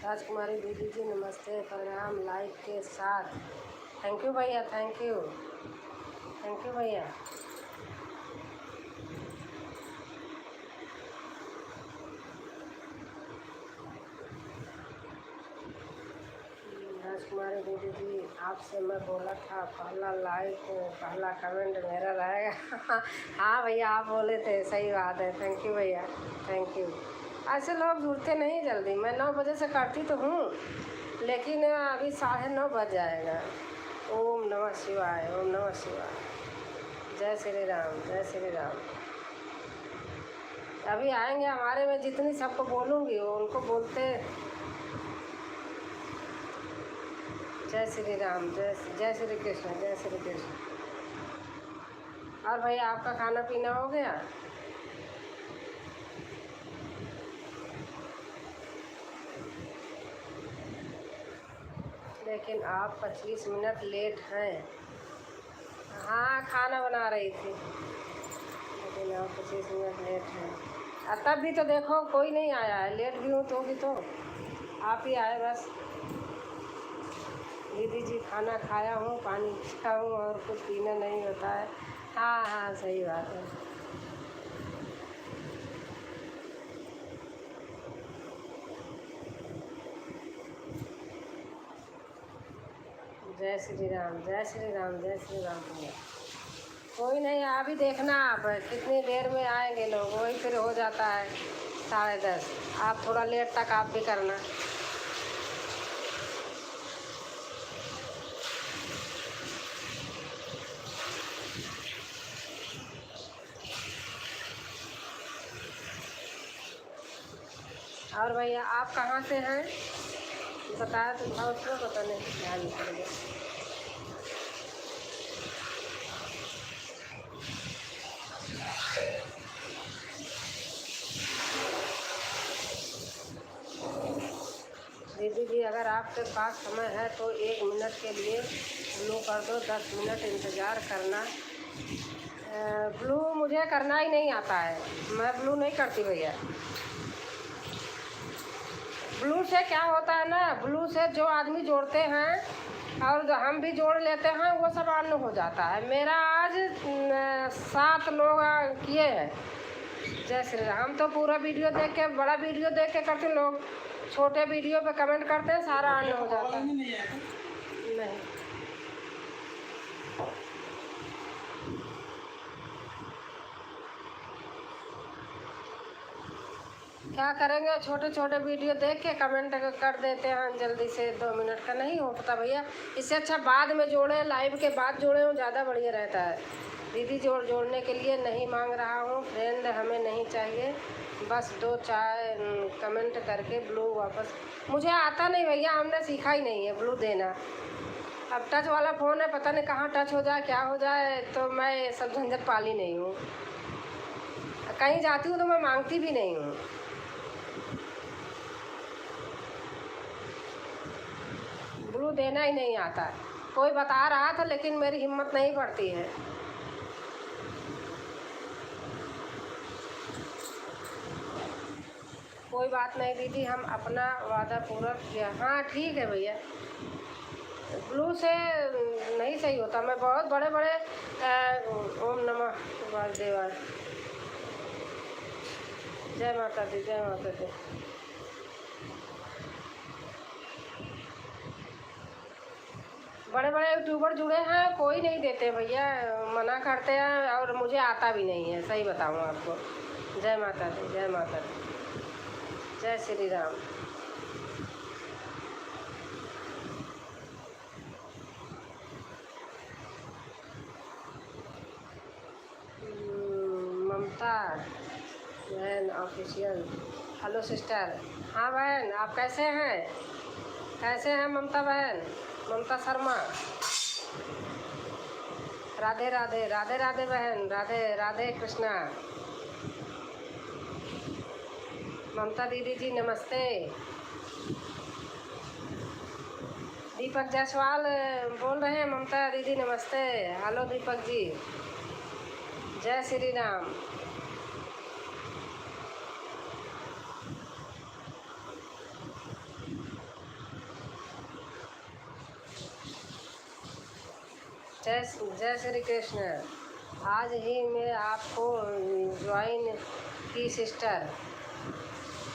राजकुमारी दीदी जी नमस्ते, प्रणाम लाइक के साथ। थैंक यू भैया, थैंक यू भैया। राजकुमारी दीदी जी आपसे मैं बोला था पहला लाइक पहला कमेंट मेरा रहेगा। हाँ भैया आप बोले थे, सही बात है। थैंक यू भैया, थैंक यू। ऐसे लोग जुड़ते नहीं जल्दी। मैं 9 बजे से करती तो हूँ, लेकिन अभी 9:30 बज जाएगा। ओम नमः शिवाय, ओम नमः शिवाय। जय श्री राम, जय श्री राम। अभी आएंगे हमारे में जितनी सबको बोलूँगी वो उनको बोलते जय श्री राम, जय श्री कृष्ण, जय श्री कृष्ण। और भैया आपका खाना पीना हो गया? लेकिन आप 25 मिनट लेट हैं। हाँ खाना बना रही थी, लेकिन आप 25 मिनट लेट हैं। तब भी तो देखो कोई नहीं आया है। लेट भी हूँ तो भी तो आप ही आए बस। दीदी जी खाना खाया हूँ, पानी पिया हूँ और कुछ पीना नहीं होता है। हाँ हाँ सही बात है। जय श्री राम, जय श्री राम, जय श्री राम भैया। कोई नहीं, आप ही देखना आप कितनी देर में आएंगे लोग। वही फिर हो जाता है 10:30। आप थोड़ा लेट तक आप भी करना। और भैया आप कहाँ से हैं बताया तो था उसको, पता नहीं ध्यान नहीं पड़ गया। दीदी जी अगर आपके पास समय है तो 1 मिनट के लिए ब्लू कर दो, 10 मिनट इंतज़ार करना। ब्लू मुझे करना ही नहीं आता है, मैं ब्लू नहीं करती भैया। ब्लू से क्या होता है ना, ब्लू से जो आदमी जोड़ते हैं और जो हम भी जोड़ लेते हैं वो सब अन्य हो जाता है। मेरा आज 7 लोग किए हैं। जय श्री राम। हम तो पूरा वीडियो देख के, बड़ा वीडियो देख के करते, लोग छोटे वीडियो पे कमेंट करते हैं, सारा अन्य हो जाता है। नहीं क्या करेंगे, छोटे छोटे वीडियो देख के कमेंट कर देते हैं जल्दी से। 2 मिनट का नहीं हो पाता भैया। इससे अच्छा बाद में जोड़ें, लाइव के बाद जोड़ें, वो ज़्यादा बढ़िया रहता है। दीदी जोड़ने के लिए नहीं मांग रहा हूँ फ्रेंड, हमें नहीं चाहिए। बस 2-4 कमेंट करके ब्लू वापस। मुझे आता नहीं भैया, हमने सीखा ही नहीं है ब्लू देना। अब टच वाला फ़ोन है, पता नहीं कहाँ टच हो जाए क्या हो जाए, तो मैं सब झंझट पाली नहीं हूँ। कहीं जाती हूँ तो मैं मांगती भी नहीं हूँ। ब्लू देना ही नहीं आता। कोई बता रहा था लेकिन मेरी हिम्मत नहीं पड़ती है। कोई बात नहीं दीदी, हम अपना वादा पूरा किया। हाँ ठीक है भैया, ब्लू से नहीं सही होता। मैं बहुत बड़े बड़े ओम नमः वासुदेवाय। जय माता दी, जय माता दी। बड़े बड़े यूट्यूबर जुड़े हैं, कोई नहीं देते भैया, मना करते हैं और मुझे आता भी नहीं है, सही बताऊँ आपको। जय माता दी, जय माता दी, जय श्री राम। ममता बहन ऑफिशियल, हेलो सिस्टर। हाँ बहन आप कैसे हैं? कैसे हैं ममता बहन? ममता शर्मा। राधे राधे, राधे राधे बहन, राधे राधे कृष्णा। ममता दीदी जी नमस्ते। दीपक जायसवाल बोल रहे हैं। ममता दीदी नमस्ते। हेलो दीपक जी, जय श्री राम। जय जय श्री कृष्ण। आज ही मैं आपको ज्वाइन की सिस्टर।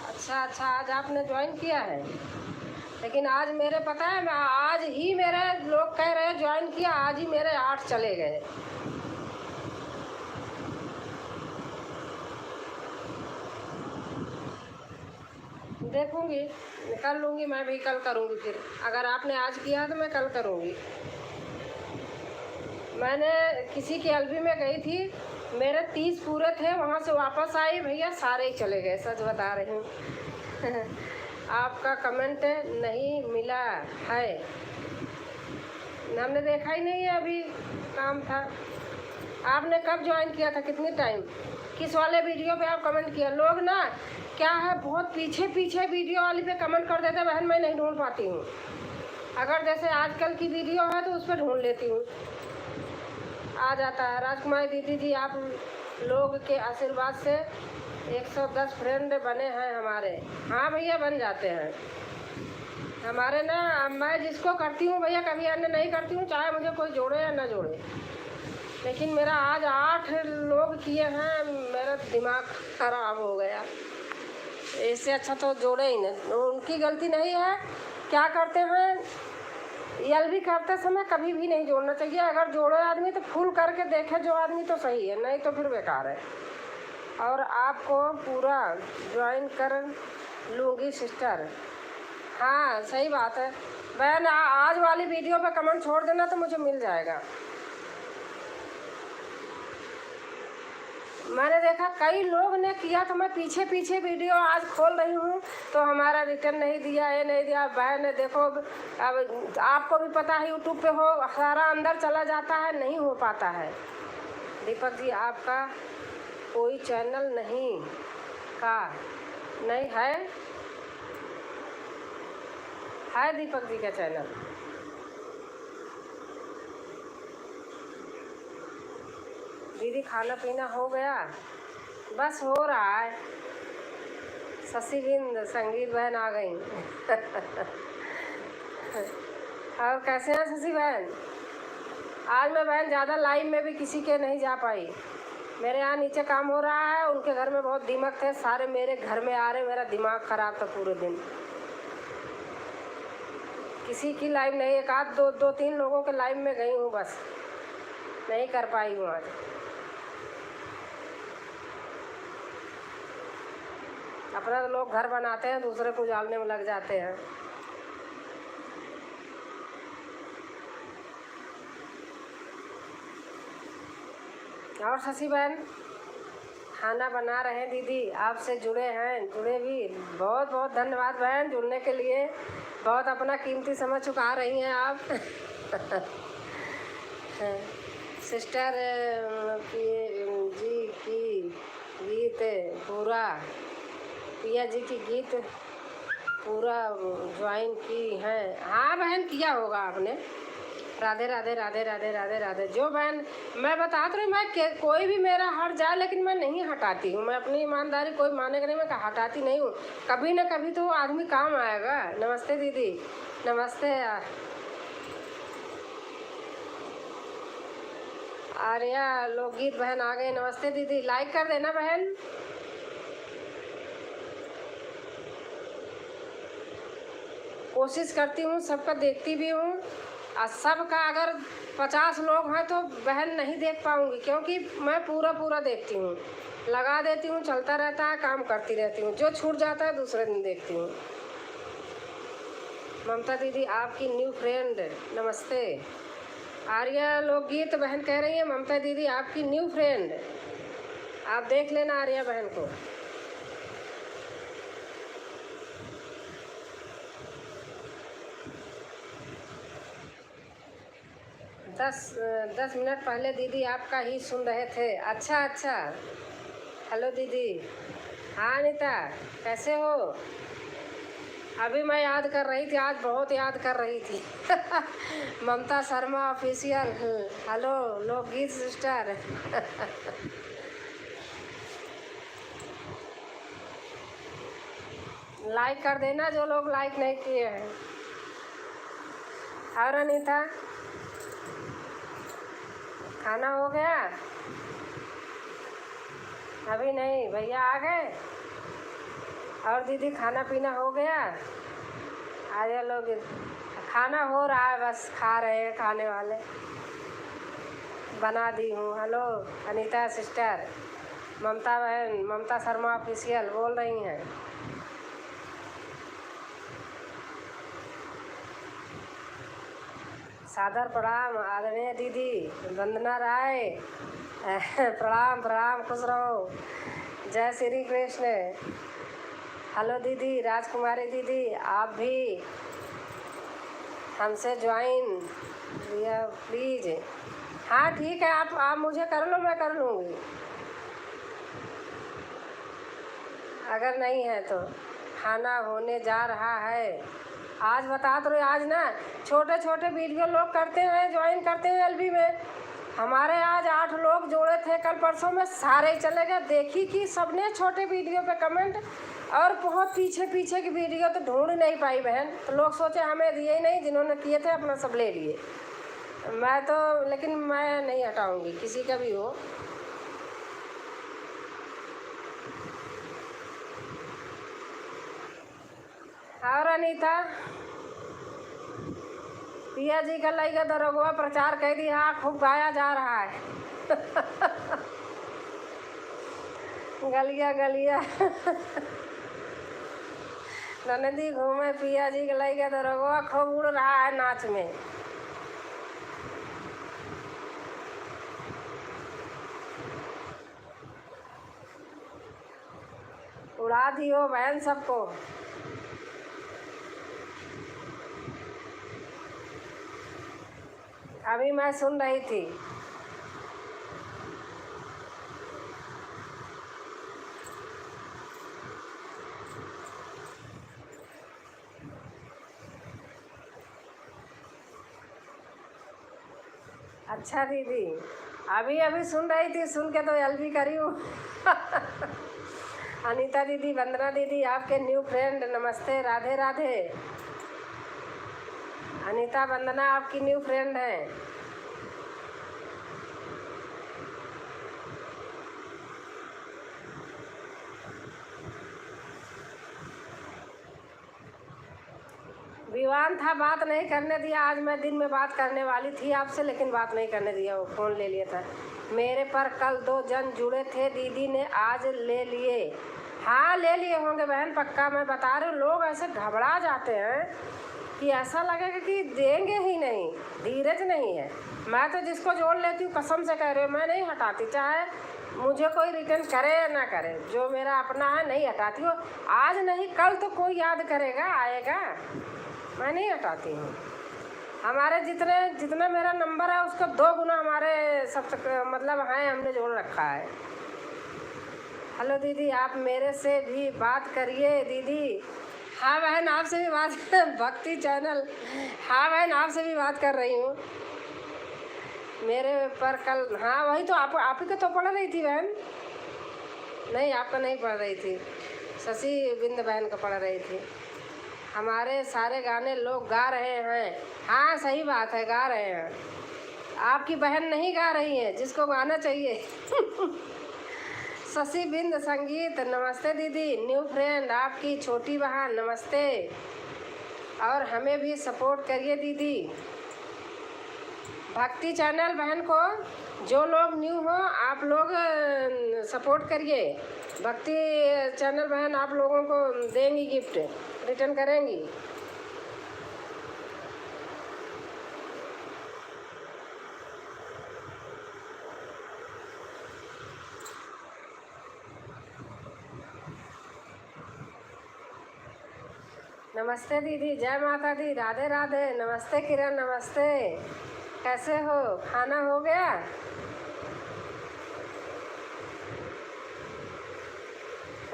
अच्छा अच्छा, आज आपने ज्वाइन किया है, लेकिन आज मेरे पता है, मैं आज ही मेरे लोग कह रहे हैं ज्वाइन किया, आज ही मेरे 8 चले गए। देखूंगी, कर लूँगी, मैं भी कल करूँगी। फिर अगर आपने आज किया तो मैं कल करूँगी। मैंने किसी की एलबी में गई थी, मेरे 30 पूरे थे, वहाँ से वापस आई भैया सारे ही चले गए, सच बता रही हूँ। आपका कमेंट नहीं मिला है, हमने देखा ही नहीं है, अभी काम था। आपने कब ज्वाइन किया था, कितने टाइम, किस वाले वीडियो पे आप कमेंट किया? लोग ना क्या है, बहुत पीछे पीछे वीडियो वाली पे कमेंट कर देते हैं बहन, मैं नहीं ढूंढ पाती हूँ। अगर जैसे आजकल की वीडियो है तो उस पर ढूंढ लेती हूँ, आ जाता है। राजकुमारी दीदी जी, आप लोग के आशीर्वाद से 110 फ्रेंड बने हैं हमारे। हाँ भैया, बन जाते हैं हमारे ना। मैं जिसको करती हूँ भैया, कभी अन्य नहीं करती हूँ, चाहे मुझे कोई जोड़े या ना जोड़े। लेकिन मेरा आज 8 लोग किए हैं, मेरा दिमाग खराब हो गया। इससे अच्छा तो जोड़े ही नहीं, उनकी गलती नहीं है। क्या करते हैं, यल भी करते समय कभी भी नहीं जोड़ना चाहिए। अगर जोड़े आदमी तो फुल करके देखे जो आदमी तो सही है, नहीं तो फिर बेकार है। और आपको पूरा ज्वाइन कर लूँगी सिस्टर। हाँ सही बात है बहन, आज वाली वीडियो पे कमेंट छोड़ देना तो मुझे मिल जाएगा। मैंने देखा कई लोग ने किया, तो मैं पीछे पीछे वीडियो आज खोल रही हूँ, तो हमारा रिटर्न नहीं दिया, ये नहीं दिया। बहन ने देखो, अब आपको भी पता है यूट्यूब पे हो, सारा अंदर चला जाता है, नहीं हो पाता है। दीपक जी, आपका कोई चैनल नहीं का नहीं है दीपक जी का चैनल। दीदी खाना पीना हो गया? बस हो रहा है। शशि बिंद, संगीत बहन आ गई। और कैसे हैं शशि बहन? आज मैं बहन ज़्यादा लाइव में भी किसी के नहीं जा पाई, मेरे यहाँ नीचे काम हो रहा है, उनके घर में बहुत दीमक थे, सारे मेरे घर में आ रहे, मेरा दिमाग ख़राब था पूरे दिन। किसी की लाइव नहीं, एक आध दो तीन लोगों के लाइव में गई हूँ, बस नहीं कर पाई हूँ आज। अपना तो लोग घर बनाते हैं, दूसरे को उजाड़ने में लग जाते हैं। और शशि बहन खाना बना रहे हैं दीदी, आपसे जुड़े हैं, जुड़े भी, बहुत बहुत धन्यवाद बहन जुड़ने के लिए, बहुत अपना कीमती समय चुका रही हैं आप। सिस्टर जी की गीत पूरा, पिया जी की गीत पूरा ज्वाइन की है। हाँ बहन, किया होगा आपने। राधे राधे राधे राधे राधे राधे। जो बहन मैं बता तो रही, मैं कोई भी मेरा हट जाए लेकिन मैं नहीं हटाती हूँ, मैं अपनी ईमानदारी कोई मानेगा नहीं, मैं हटाती नहीं हूँ। कभी न कभी तो आदमी काम आएगा। नमस्ते दीदी, नमस्ते। आर्या लोकगीत बहन आ गए, नमस्ते दीदी। लाइक कर देना बहन। कोशिश करती हूँ, सबका देखती भी हूँ, और सबका अगर 50 लोग हैं तो बहन नहीं देख पाऊँगी, क्योंकि मैं पूरा देखती हूँ, लगा देती हूँ, चलता रहता है, काम करती रहती हूँ। जो छूट जाता है दूसरे दिन देखती हूँ। ममता दीदी आपकी न्यू फ्रेंड, नमस्ते। आर्या लोकगीत बहन कह रही है ममता दीदी आपकी न्यू फ्रेंड, आप देख लेना आर्या बहन को। 10 मिनट पहले दीदी आपका ही सुन रहे थे। अच्छा अच्छा, हेलो दीदी। हाँ अनीता, कैसे हो? अभी मैं याद कर रही थी, आज बहुत याद कर रही थी। ममता शर्मा ऑफिशियल, हेलो लोकगीत सिस्टर। लाइक कर देना जो लोग लाइक नहीं किए हैं। और अनीता खाना हो गया? अभी नहीं, भैया आ गए? और दीदी खाना पीना हो गया? आ जाओ लोग, खाना हो रहा है, बस खा रहे हैं खाने वाले। बना दी हूँ। हेलो अनीता सिस्टर, ममता बहन, ममता शर्मा ऑफिशियल बोल रही हैं। सादर प्रणाम आदरणीय दीदी वंदना राय। प्रणाम प्रणाम, खुश रहो, जय श्री कृष्ण। हेलो दीदी राजकुमारी दीदी, आप भी हमसे ज्वाइन प्लीज। हाँ ठीक है, आप मुझे कर लो, मैं कर लूँगी। अगर नहीं है तो खाना होने जा रहा है। आज बता तो रहे, आज ना छोटे छोटे वीडियो लोग करते हैं, ज्वाइन करते हैं एलबी में। हमारे आज 8 लोग जोड़े थे, कल परसों में सारे ही चले गए। देखी कि सबने छोटे वीडियो पे कमेंट, और बहुत पीछे पीछे की वीडियो तो ढूंढ नहीं पाई बहन। तो लोग सोचे हमें दिए ही नहीं, जिन्होंने किए थे अपना सब ले लिए। मैं तो, लेकिन मैं नहीं हटाऊंगी किसी का भी हो। और अनीता, पिया जी का लाई का दरोगा प्रचार कह दिया, खूब गाया जा रहा है। गलिया गलिया नदी घूमे, पिया जी का लाई का दरोगा खूब उड़ रहा है नाच में। उड़ा दियो बहन सबको। अभी मैं सुन रही थी। अच्छा दीदी, अभी अभी सुन रही थी, सुन के तो एलबी करी हूँ। अनीता दीदी, वंदना दीदी, आपके न्यू फ्रेंड, नमस्ते, राधे राधे। अनीता वंदना आपकी न्यू फ्रेंड है। विवान था, बात नहीं करने दिया। आज मैं दिन में बात करने वाली थी आपसे, लेकिन बात नहीं करने दिया, वो फ़ोन ले लिया था मेरे पर। कल 2 जन जुड़े थे, दीदी ने आज ले लिए। हाँ ले लिए होंगे बहन, पक्का मैं बता रही हूँ। लोग ऐसे घबरा जाते हैं कि ऐसा लगेगा कि देंगे ही नहीं, धीरज नहीं है। मैं तो जिसको जोड़ लेती हूँ, कसम से कह रही हूँ, मैं नहीं हटाती, चाहे मुझे कोई रिटर्न करे या ना करे। जो मेरा अपना है नहीं हटाती हूँ। आज नहीं कल तो कोई याद करेगा, आएगा। मैं नहीं हटाती हूँ। हमारे जितने मेरा नंबर है उसका 2 गुना हमारे सब मतलब है, हमने जोड़ रखा है। हेलो दीदी, आप मेरे से भी बात करिए दीदी। हाँ बहन, आपसे भी बात भक्ति चैनल। हाँ बहन, आपसे भी बात कर रही हूँ। मेरे पर कल, हाँ वही तो आप ही को तो पढ़ रही थी बहन। नहीं, आपका नहीं पढ़ रही थी, शशि बिंद बहन को पढ़ रही थी। हमारे सारे गाने लोग गा रहे हैं। हाँ सही बात है, गा रहे हैं। आपकी बहन नहीं गा रही है, जिसको गाना चाहिए। शशि बिंद संगीत, नमस्ते दीदी, न्यू फ्रेंड आपकी छोटी बहन, नमस्ते। और हमें भी सपोर्ट करिए दीदी। भक्ति चैनल बहन को जो लोग न्यू हो, आप लोग सपोर्ट करिए। भक्ति चैनल बहन आप लोगों को देंगी गिफ्ट, रिटर्न करेंगी। नमस्ते दीदी, जय माता दी, राधे राधे। नमस्ते किरण, नमस्ते, कैसे हो? खाना हो गया?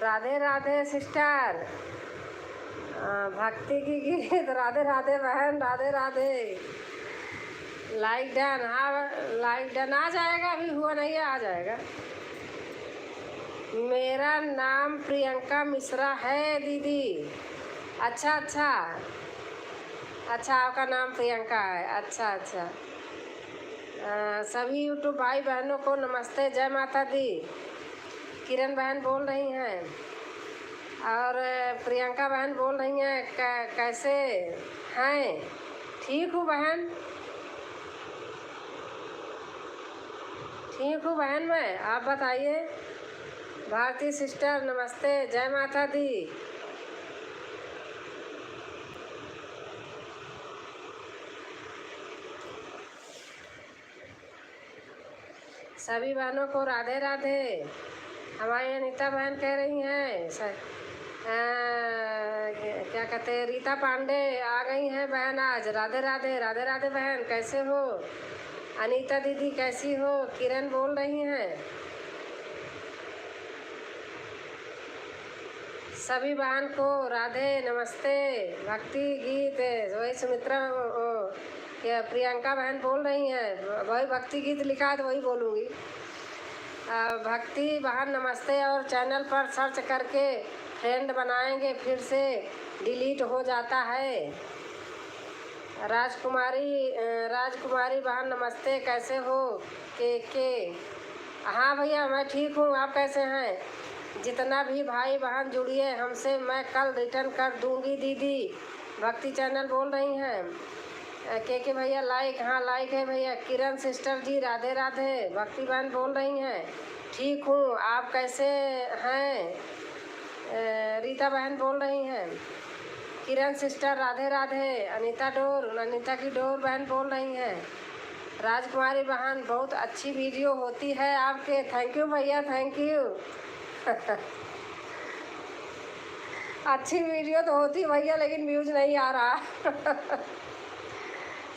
राधे राधे सिस्टर। भक्ति की गीत, राधे राधे बहन, राधे राधे। लाइक डन, हाँ लाइक डन आ जाएगा, अभी हुआ नहीं है, आ जाएगा। मेरा नाम प्रियंका मिश्रा है दीदी। अच्छा अच्छा, आपका नाम प्रियंका है, अच्छा अच्छा। सभी यूट्यूब भाई बहनों को नमस्ते, जय माता दी। किरण बहन बोल रही हैं और प्रियंका बहन बोल रही हैं कैसे हैं? ठीक हूँ बहन, ठीक हूँ बहन मैं, आप बताइए। भारती सिस्टर नमस्ते, जय माता दी। सभी बहनों को राधे राधे। हमारी अनीता बहन कह रही हैं क्या कहते हैं, रीता पांडे आ गई हैं बहन आज। राधे राधे, राधे राधे बहन, कैसे हो? अनीता दीदी कैसी हो? किरण बोल रही हैं। सभी बहन को राधे नमस्ते। भक्ति गीत वही सुमित्रा क्या प्रियंका बहन बोल रही हैं, वही भक्ति गीत लिखा है तो वही बोलूँगी। भक्ति बहन नमस्ते। और चैनल पर सर्च करके फ्रेंड बनाएंगे, फिर से डिलीट हो जाता है। राजकुमारी बहन नमस्ते, कैसे हो? के हाँ भैया मैं ठीक हूँ, आप कैसे हैं? जितना भी भाई बहन जुड़िए हमसे, मैं कल रिटर्न कर दूंगी दीदी। भक्ति चैनल बोल रही हैं। के भैया लाइक, हाँ लाइक है भैया। किरण सिस्टर जी राधे राधे। भक्ति बहन बोल रही हैं ठीक हूँ, आप कैसे हैं? रीता बहन बोल रही हैं। किरण सिस्टर राधे राधे। अनीता की डोर बहन बोल रही हैं। राजकुमारी बहन बहुत अच्छी वीडियो होती है आपके। थैंक यू भैया, थैंक यू। अच्छी वीडियो तो होती भैया, लेकिन व्यूज नहीं आ रहा।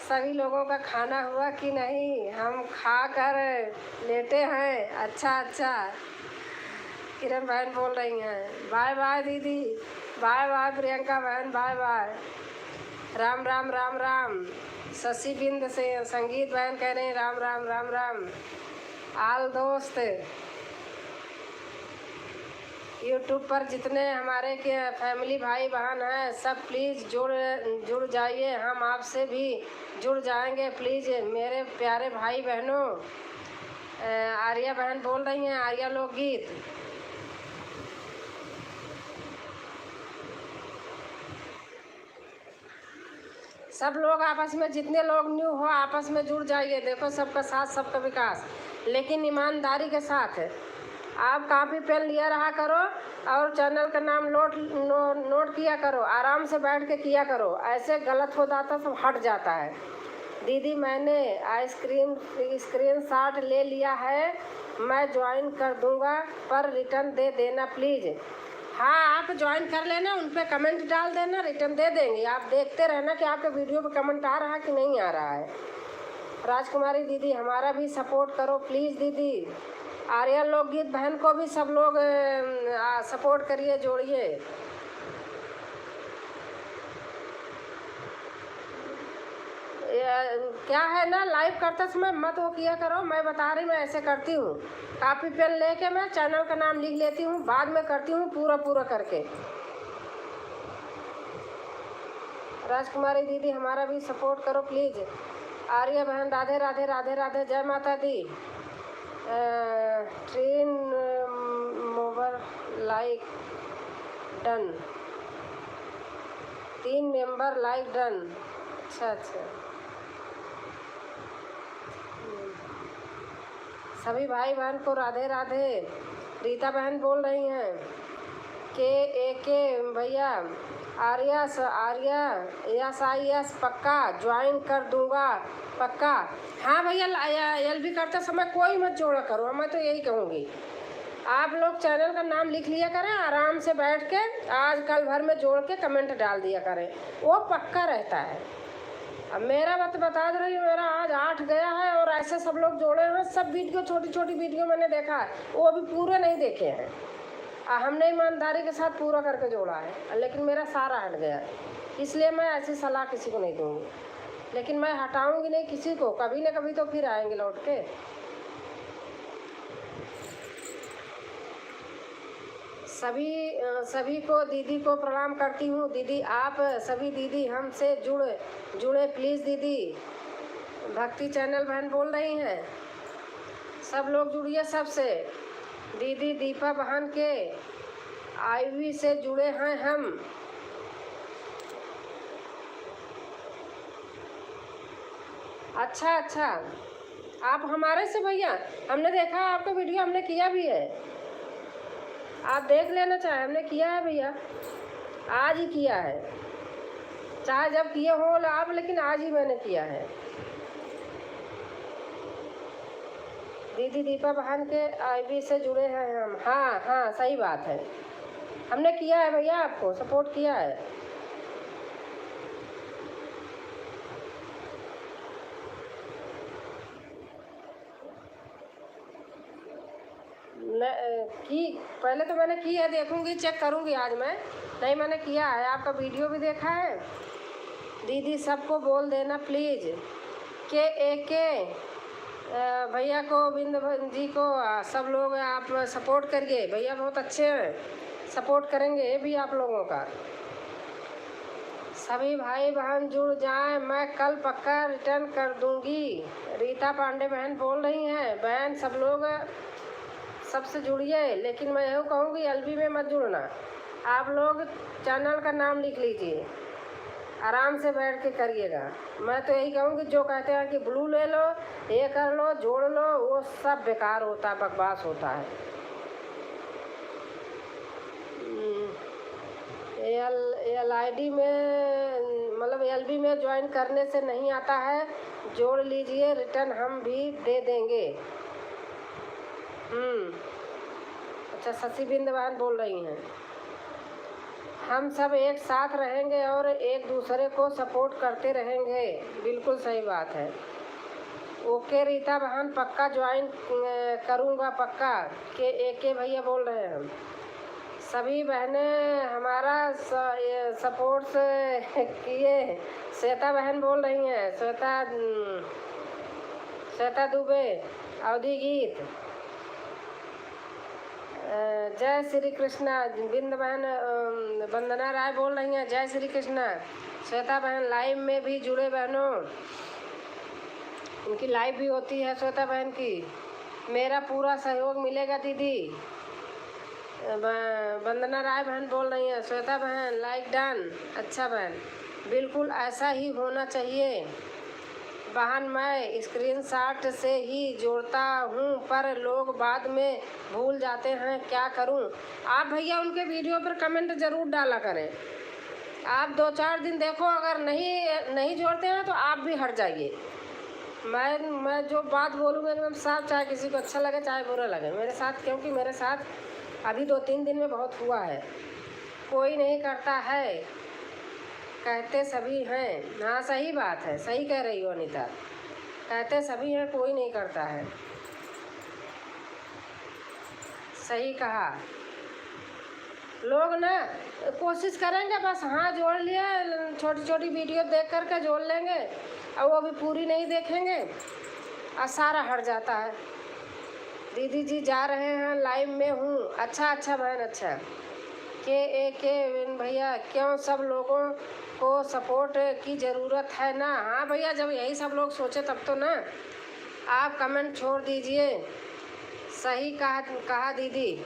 सभी लोगों का खाना हुआ कि नहीं? हम खा कर लेटे हैं। अच्छा। किरण बहन बोल रही हैं बाय बाय दीदी। बाय बाय प्रियंका बहन, बाय बाय। राम राम राम राम। शशि बिंद से संगीत बहन कह रहे हैं राम राम राम राम। आल दोस्त यूट्यूब पर जितने हमारे के फैमिली भाई बहन हैं, सब प्लीज़ जुड़ जाइए। हम आपसे भी जुड़ जाएंगे प्लीज़ मेरे प्यारे भाई बहनों। आर्या बहन बोल रही हैं, आर्या लोकगीत। सब लोग आपस में, जितने लोग न्यू हो आपस में जुड़ जाइए। देखो सबका साथ सबका विकास, लेकिन ईमानदारी के साथ। आप कॉपी पेन लिया रहा करो और चैनल का नाम नोट किया करो, आराम से बैठ के किया करो। ऐसे गलत हो जाता तो हट जाता है। दीदी मैंने स्क्रीन शॉट ले लिया है, मैं ज्वाइन कर दूंगा, पर रिटर्न दे देना प्लीज़। हाँ आप ज्वाइन कर लेना, उन पर कमेंट डाल देना, रिटर्न दे देंगे। आप देखते रहना कि आपके वीडियो पे कमेंट आ रहा है कि नहीं आ रहा है। राजकुमारी दीदी हमारा भी सपोर्ट करो प्लीज़ दीदी। आर्या लोकगीत बहन को भी सब लोग सपोर्ट करिए, जोड़िए। क्या है ना, लाइव करते समय मत वो किया करो। मैं बता रही, मैं ऐसे करती हूँ, कॉपी पेन लेके मैं चैनल का नाम लिख लेती हूँ, बाद में करती हूँ पूरा करके। राजकुमारी दीदी हमारा भी सपोर्ट करो प्लीज़। आर्या बहन राधे राधे राधे राधे, जय माता दी। ट्रेन मोवर like done, 3 member like done. अच्छा। सभी भाई बहन को राधे राधे। रीता बहन बोल रही हैं के भैया आर्या यस पक्का ज्वाइन कर दूंगा, पक्का। हाँ भैया एल भी करते समय कोई मत जोड़ा करो, मैं तो यही कहूँगी। आप लोग चैनल का नाम लिख लिया करें, आराम से बैठ के आज कल भर में जोड़ के कमेंट डाल दिया करें, वो पक्का रहता है। अब मेरा बात बता दे रही हूँ, मेरा आज 8 गया है और ऐसे सब लोग जोड़े हैं। सब वीडियो छोटी वीडियो मैंने देखा है, वो अभी पूरे नहीं देखे हैं। हमने ईमानदारी के साथ पूरा करके जोड़ा है, लेकिन मेरा सारा हट गया, इसलिए मैं ऐसी सलाह किसी को नहीं दूँगी। लेकिन मैं हटाऊँगी नहीं किसी को, कभी न कभी तो फिर आएंगे लौट के। सभी को दीदी को प्रणाम करती हूँ। दीदी आप सभी दीदी हमसे जुड़े प्लीज़ दीदी। भक्ति चैनल बहन बोल रही हैं, सब लोग जुड़िए सबसे। दीदी दीपा बहन के आईवी से जुड़े हैं हम। अच्छा अच्छा, आप हमारे से भैया, हमने देखा आपका वीडियो, हमने किया भी है, आप देख लेना चाहे, हमने किया है भैया, आज ही किया है, चाहे जब किए हो आप, लेकिन आज ही मैंने किया है। दीदी दीपा बहन के आईवी से जुड़े हैं हम। हाँ हाँ, सही बात है, हमने किया है भैया, आपको सपोर्ट किया है। की पहले तो मैंने की है, देखूंगी, चेक करूंगी आज मैं। नहीं, मैंने किया है, आपका वीडियो भी देखा है। दीदी सबको बोल देना प्लीज़ के भैया को, बिंद जी को, सब लोग आप सपोर्ट करिए, भैया बहुत अच्छे हैं, सपोर्ट करेंगे ये भी आप लोगों का। सभी भाई बहन जुड़ जाएं, मैं कल पक्का रिटर्न कर दूंगी। रीता पांडे बहन बोल रही हैं, बहन सब लोग सबसे जुड़िए, लेकिन मैं यूँ कहूँगी एलबी में मत जुड़ना, आप लोग चैनल का नाम लिख लीजिए, आराम से बैठ के करिएगा। मैं तो यही कहूँगी, जो कहते हैं कि ब्लू ले लो, ये कर लो, जोड़ लो, वो सब बेकार होता है, बकवास होता है। LID में मतलब LB में ज्वाइन करने से नहीं आता है, जोड़ लीजिए, रिटर्न हम भी दे देंगे। अच्छा, शशि बिंद बहन बोल रही हैं, हम सब एक साथ रहेंगे और एक दूसरे को सपोर्ट करते रहेंगे। बिल्कुल सही बात है। ओके रीता बहन, पक्का ज्वाइन करूँगा पक्का। के भैया बोल रहे हैं, सभी बहनें हमारा सपोर्ट किए। श्वेता बहन बोल रही हैं, श्वेता दुबे, अवधि गीत, जय श्री कृष्णा। बिंद बहन, वंदना राय बोल रही हैं, जय श्री कृष्णा। श्वेता बहन लाइव में भी जुड़े बहनों, उनकी लाइव भी होती है श्वेता बहन की, मेरा पूरा सहयोग मिलेगा दीदी। वंदना राय बहन बोल रही हैं, श्वेता बहन लाइक डन। अच्छा बहन, बिल्कुल ऐसा ही होना चाहिए बहन, मैं स्क्रीनशॉट से ही जोड़ता हूँ, पर लोग बाद में भूल जाते हैं, क्या करूँ। आप भैया उनके वीडियो पर कमेंट ज़रूर डाला करें, आप 2-4 दिन देखो, अगर नहीं जोड़ते हैं तो आप भी हट जाइए। मैं जो बात बोलूँगी एकदम साफ, चाहे किसी को अच्छा लगे चाहे बुरा लगे, मेरे साथ, क्योंकि मेरे साथ अभी 2-3 दिन में बहुत हुआ है। कोई नहीं करता है, कहते सभी हैं। हाँ सही बात है, सही कह रही हो अनीता, कहते सभी हैं, कोई नहीं करता है, सही कहा। लोग ना कोशिश करेंगे बस, हाँ जोड़ लिया, छोटी छोटी वीडियो देख करके जोड़ लेंगे, और वो भी पूरी नहीं देखेंगे और सारा हट जाता है। दीदी जी जा रहे हैं, लाइव में हूँ। अच्छा बहन, अच्छा। के भैया, क्यों सब लोगों को सपोर्ट की ज़रूरत है ना। हाँ भैया, जब यही सब लोग सोचे तब तो ना, आप कमेंट छोड़ दीजिए। सही कहा दीदी।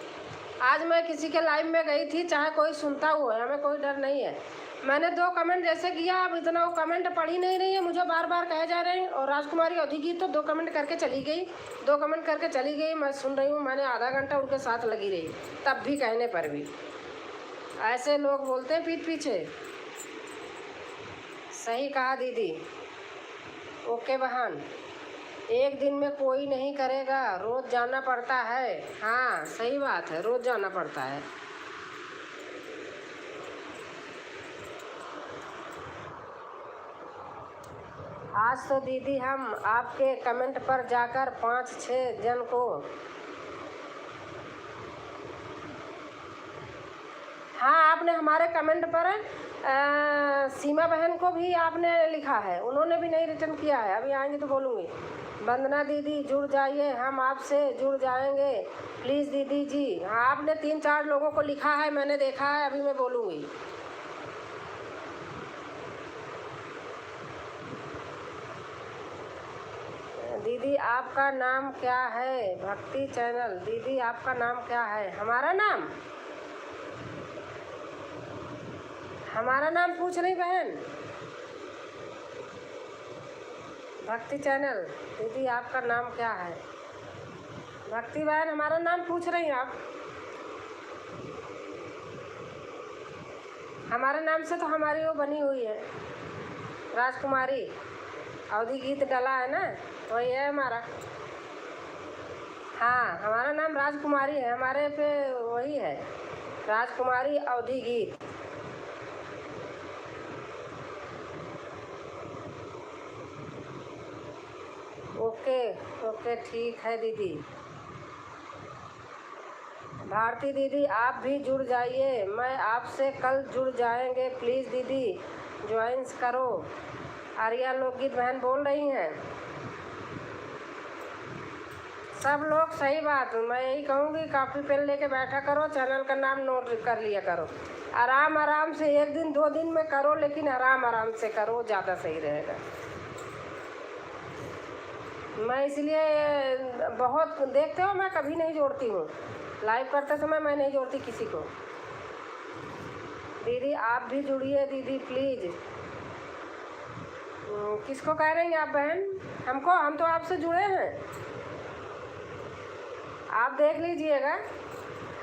आज मैं किसी के लाइव में गई थी, चाहे कोई सुनता हुआ है, हमें कोई डर नहीं है। मैंने 2 कमेंट जैसे किया, अब इतना वो कमेंट पढ़ ही नहीं रही है, मुझे बार बार कहे जा रहे हैं। और राजकुमारी अवधि गीत तो 2 कमेंट करके चली गई, 2 कमेंट करके चली गई, मैं सुन रही हूँ, मैंने आधा घंटा उनके साथ लगी रही, तब भी कहने पर भी ऐसे लोग बोलते हैं पीठ पीछे। सही कहा दीदी। ओके बहन, एक दिन में कोई नहीं करेगा, रोज़ जाना पड़ता है। हाँ सही बात है, रोज़ जाना पड़ता है। आज तो दीदी हम आपके कमेंट पर जाकर 5-6 जन को, हाँ आपने हमारे कमेंट पर सीमा बहन को भी आपने लिखा है, उन्होंने भी नहीं रिटर्न किया है, अभी आएंगे तो बोलूँगी। वंदना दीदी जुड़ जाइए, हम आपसे जुड़ जाएंगे प्लीज़ दीदी जी। हाँ आपने 3-4 लोगों को लिखा है, मैंने देखा है, अभी मैं बोलूँगी। दीदी आपका नाम क्या है? भक्ति चैनल। दीदी आपका नाम क्या है? हमारा नाम पूछ रही बहन। भक्ति चैनल। दीदी आपका नाम क्या है? भक्ति बहन हमारा नाम पूछ रही हैं आप? हमारे नाम से तो हमारी वो बनी हुई है राजकुमारी। अवधि गीत डला है ना, वही है हमारा। हाँ, हमारा नाम राजकुमारी है, हमारे पे वही है राजकुमारी अवधि गीत। ओके ओके ठीक है दीदी। भारती दीदी आप भी जुड़ जाइए, मैं आपसे कल जुड़ जाएंगे प्लीज़ दीदी ज्वाइंस करो। आर्या लोकगीत बहन बोल रही हैं। सब लोग सही बात, मैं यही कहूँगी कॉपी पेन लेके बैठा करो, चैनल का नाम नोट कर लिया करो। आराम आराम से 1 दिन 2 दिन में करो, लेकिन आराम आराम से करो, ज़्यादा सही रहेगा। मैं इसलिए बहुत देखते हो, मैं कभी नहीं जोड़ती हूँ लाइव करते समय, मैं नहीं जोड़ती किसी को। दीदी आप भी जुड़िए दीदी प्लीज़। किसको कह रही हैं आप बहन? हमको, हम तो आपसे जुड़े हैं, आप देख लीजिएगा।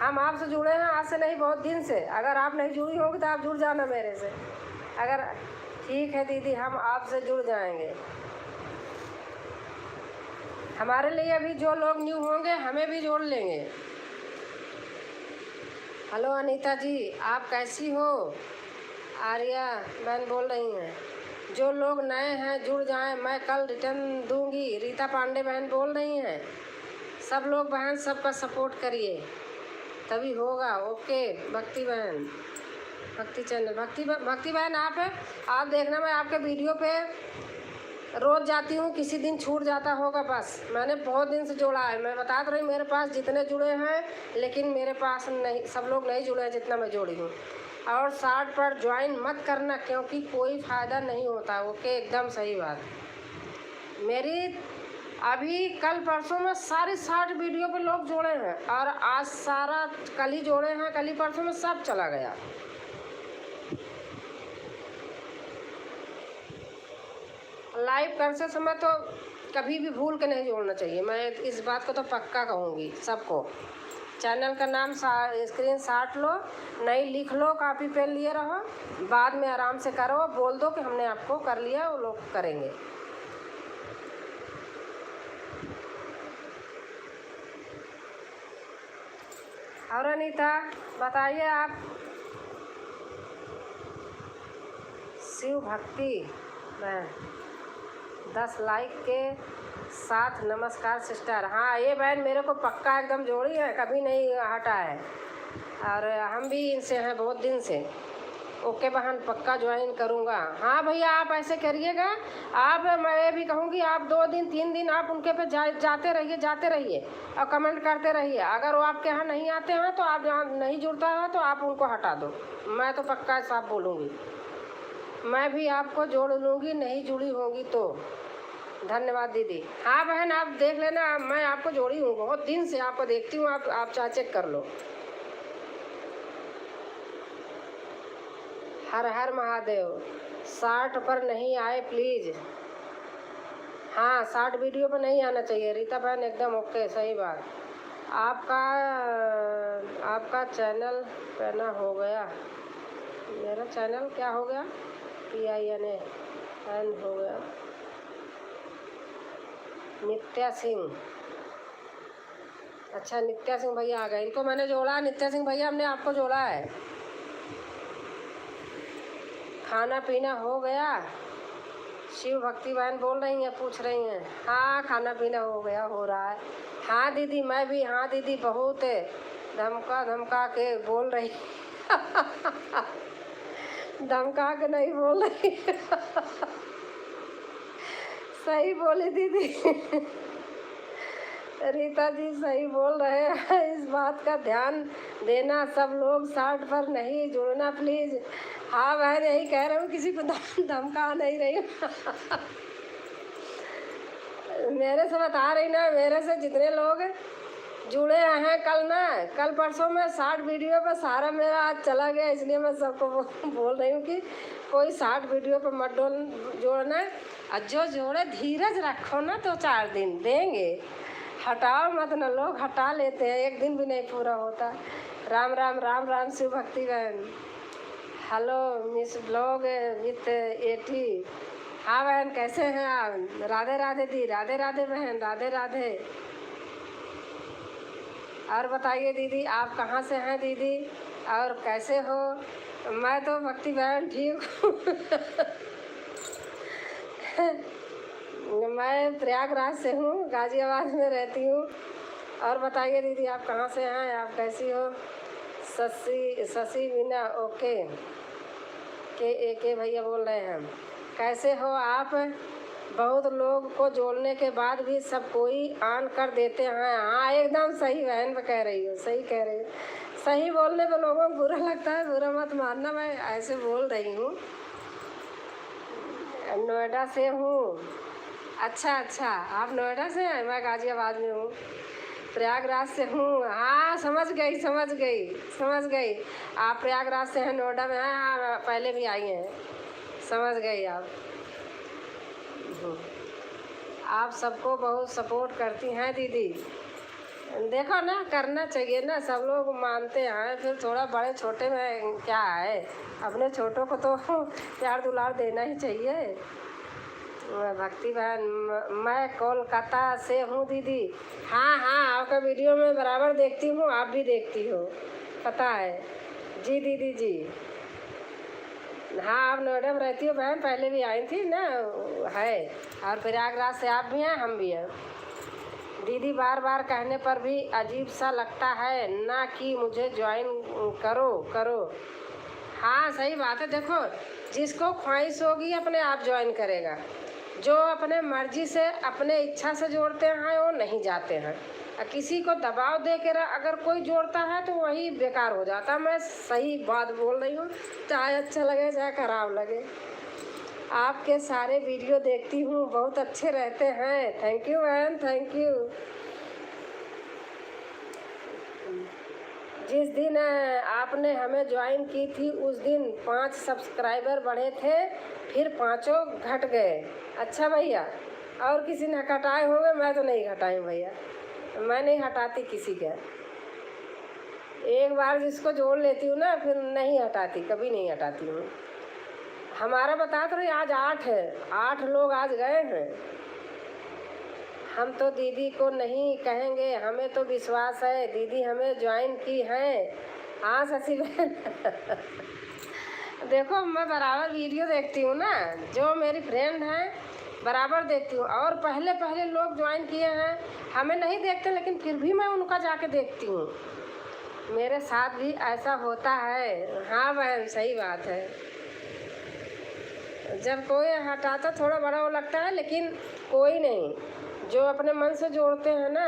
हम आपसे जुड़े हैं आज से नहीं, बहुत दिन से। अगर आप नहीं जुड़ी होंगी तो आप जुड़ जाना मेरे से। अगर ठीक है दीदी, हम आपसे जुड़ जाएंगे। हमारे लिए अभी जो लोग न्यू होंगे हमें भी जोड़ लेंगे। हेलो अनीता जी, आप कैसी हो? आर्या बहन बोल रही हैं जो लोग नए हैं जुड़ जाएं, मैं कल रिटर्न दूंगी। रीता पांडे बहन बोल रही हैं। सब लोग बहन सबका सपोर्ट करिए तभी होगा। ओके भक्ति बहन, भक्ति चैनल। भक्ति बहन आप देखना, मैं आपके वीडियो पे रोज़ जाती हूँ, किसी दिन छूट जाता होगा बस। मैंने बहुत दिन से जोड़ा है, मैं बता तो रही, मेरे पास जितने जुड़े हैं, लेकिन मेरे पास नहीं, सब लोग नहीं जुड़े हैं जितना मैं जोड़ी हूँ। और 60 पर ज्वाइन मत करना क्योंकि कोई फ़ायदा नहीं होता। ओके एकदम सही बात। मेरी अभी कल परसों में सारी 60 वीडियो पे लोग जोड़े हैं, और आज सारा कल ही जोड़े हैं, कल ही परसों में सब चला गया। लाइव करते समय तो कभी भी भूल के नहीं जोड़ना चाहिए, मैं इस बात को तो पक्का कहूँगी सबको। चैनल का नाम स्क्रीन शॉट लो, नहीं लिख लो, कॉपी पेन लिए रहो, बाद में आराम से करो, बोल दो कि हमने आपको कर लिया, वो लोग करेंगे। और अनीता बताइए आप? शिव भक्ति बहन 10 लाइक के साथ नमस्कार सिस्टर। हाँ ये बहन मेरे को पक्का एकदम जोड़ी है, कभी नहीं हटा है, और हम भी इनसे हैं बहुत दिन से। ओके बहन पक्का ज्वाइन करूँगा। हाँ भैया आप ऐसे करिएगा, आप, मैं भी कहूँगी आप 2 दिन 3 दिन आप उनके पे जाते रहिए और कमेंट करते रहिए। अगर वो आपके यहाँ नहीं आते हैं तो आप यहाँ नहीं जुड़ता है तो आप उनको हटा दो, मैं तो पक्का साफ बोलूँगी। मैं भी आपको जोड़ लूँगी नहीं जुड़ी होंगी तो। धन्यवाद दीदी। हाँ बहन आप देख लेना, मैं आपको जोड़ी हूँ, बहुत दिन से आपको देखती हूँ, आप चाहे चेक कर लो। हर हर महादेव। 60 पर नहीं आए प्लीज़। हाँ 60 वीडियो पर नहीं आना चाहिए रीता बहन, एकदम ओके सही बात। आपका चैनल पैना हो गया। मेरा चैनल क्या हो गया? PINA हो गया। नित्या सिंह, अच्छा नित्या सिंह भैया आ गए, इनको मैंने जोड़ा। नित्या सिंह भैया हमने आपको जोड़ा है। खाना पीना हो गया? शिव भक्ति बहन बोल रही हैं, पूछ रही हैं। हाँ खाना पीना हो गया, हो रहा है। हाँ दीदी मैं भी, हाँ दीदी बहुत धमका के बोल रही धमका के नहीं बोल रही सही बोली दीदी रीता जी सही बोल रहे हैं, इस बात का ध्यान देना सब लोग। 60 पर नहीं जुड़ना प्लीज़। हाँ बहन यही कह रही हूँ, किसी को धमका नहीं रही हूँ मेरे से बता रही ना, मेरे से जितने लोग जुड़े हैं कल परसों में 60 वीडियो पर सारा मेरा आज चला गया, इसलिए मैं सबको बोल रही हूँ कि कोई 60 वीडियो पर मत जोड़ना। और जो जोड़े धीरज रखो ना तो 4 दिन देंगे, हटाओ मत ना, लोग हटा लेते हैं, एक दिन भी नहीं पूरा होता। राम राम राम राम शिव भक्ति बहन। Hello miss blog with 80। हाँ बहन कैसे हैं आप? राधे राधे दी, राधे राधे बहन, राधे राधे। और बताइए दीदी आप कहाँ से हैं दीदी, और कैसे हो? मैं तो भक्ति बहन ठीक हूँ। मैं प्रयागराज से हूँ, गाजियाबाद में रहती हूँ। और बताइए दीदी आप कहाँ से हैं, आप कैसी हो? शशि मीना ओके के भैया बोल रहे हैं, कैसे हो आप? बहुत लोग को जोड़ने के बाद भी सब कोई ऑन कर देते हैं। हाँ एकदम सही बहन कह रही हो, सही कह रही हो। सही बोलने पे लोगों को बुरा लगता है, बुरा मत मानना, मैं ऐसे बोल रही हूँ। नोएडा से हूँ। अच्छा आप नोएडा से हैं? मैं गाजियाबाद में हूँ, प्रयागराज से हूँ। हाँ समझ गई। आप प्रयागराज से हैं, नोएडा में हैं। हाँ पहले भी आई हैं, समझ गई आप। आप सबको बहुत सपोर्ट करती हैं दीदी। देखो ना, करना चाहिए ना, सब लोग मानते हैं, फिर थोड़ा बड़े छोटे में क्या है, अपने छोटों को तो प्यार दुलार देना ही चाहिए। भक्ति बहन मैं कोलकाता से हूँ दीदी। हाँ आपका वीडियो मैं बराबर देखती हूँ, आप भी देखती हो, पता है जी दीदी जी। हाँ आप नोएडा में रहती हो बहन, पहले भी आई थी ना है। और प्रयागराज से आप भी हैं, हम भी हैं दीदी। बार बार कहने पर भी अजीब सा लगता है ना कि मुझे ज्वाइन करो। हाँ सही बात है। देखो जिसको ख्वाहिश होगी अपने आप ज्वाइन करेगा, जो अपने मर्जी से अपने इच्छा से जोड़ते हैं वो नहीं जाते हैं। किसी को दबाव दे के अगर कोई जोड़ता है तो वही बेकार हो जाता। मैं सही बात बोल रही हूँ, चाहे अच्छा लगे चाहे खराब लगे। आपके सारे वीडियो देखती हूँ, बहुत अच्छे रहते हैं। थैंक यू बहन, थैंक यू। जिस दिन आपने हमें ज्वाइन की थी उस दिन 5 सब्सक्राइबर बढ़े थे, फिर 5 घट गए। अच्छा भैया, और किसी ने घटाए होंगे, मैं तो नहीं घटाई भैया, मैं नहीं हटाती किसी का। एक बार जिसको जोड़ लेती हूँ ना फिर नहीं हटाती, कभी नहीं हटाती हूँ। हमारा बता तो रही आज 8 है, 8 लोग आज गए हैं। हम तो दीदी को नहीं कहेंगे, हमें तो विश्वास है दीदी हमें ज्वाइन की है। हाँ शशि बहन देखो मैं बराबर वीडियो देखती हूँ ना, जो मेरी फ्रेंड हैं बराबर देखती हूँ। और पहले लोग ज्वाइन किए हैं, हमें नहीं देखते लेकिन फिर भी मैं उनका जाके देखती हूँ। मेरे साथ भी ऐसा होता है। हाँ बहन सही बात है, जब कोई हटाता थोड़ा बड़ा वो लगता है, लेकिन कोई नहीं, जो अपने मन से जोड़ते हैं ना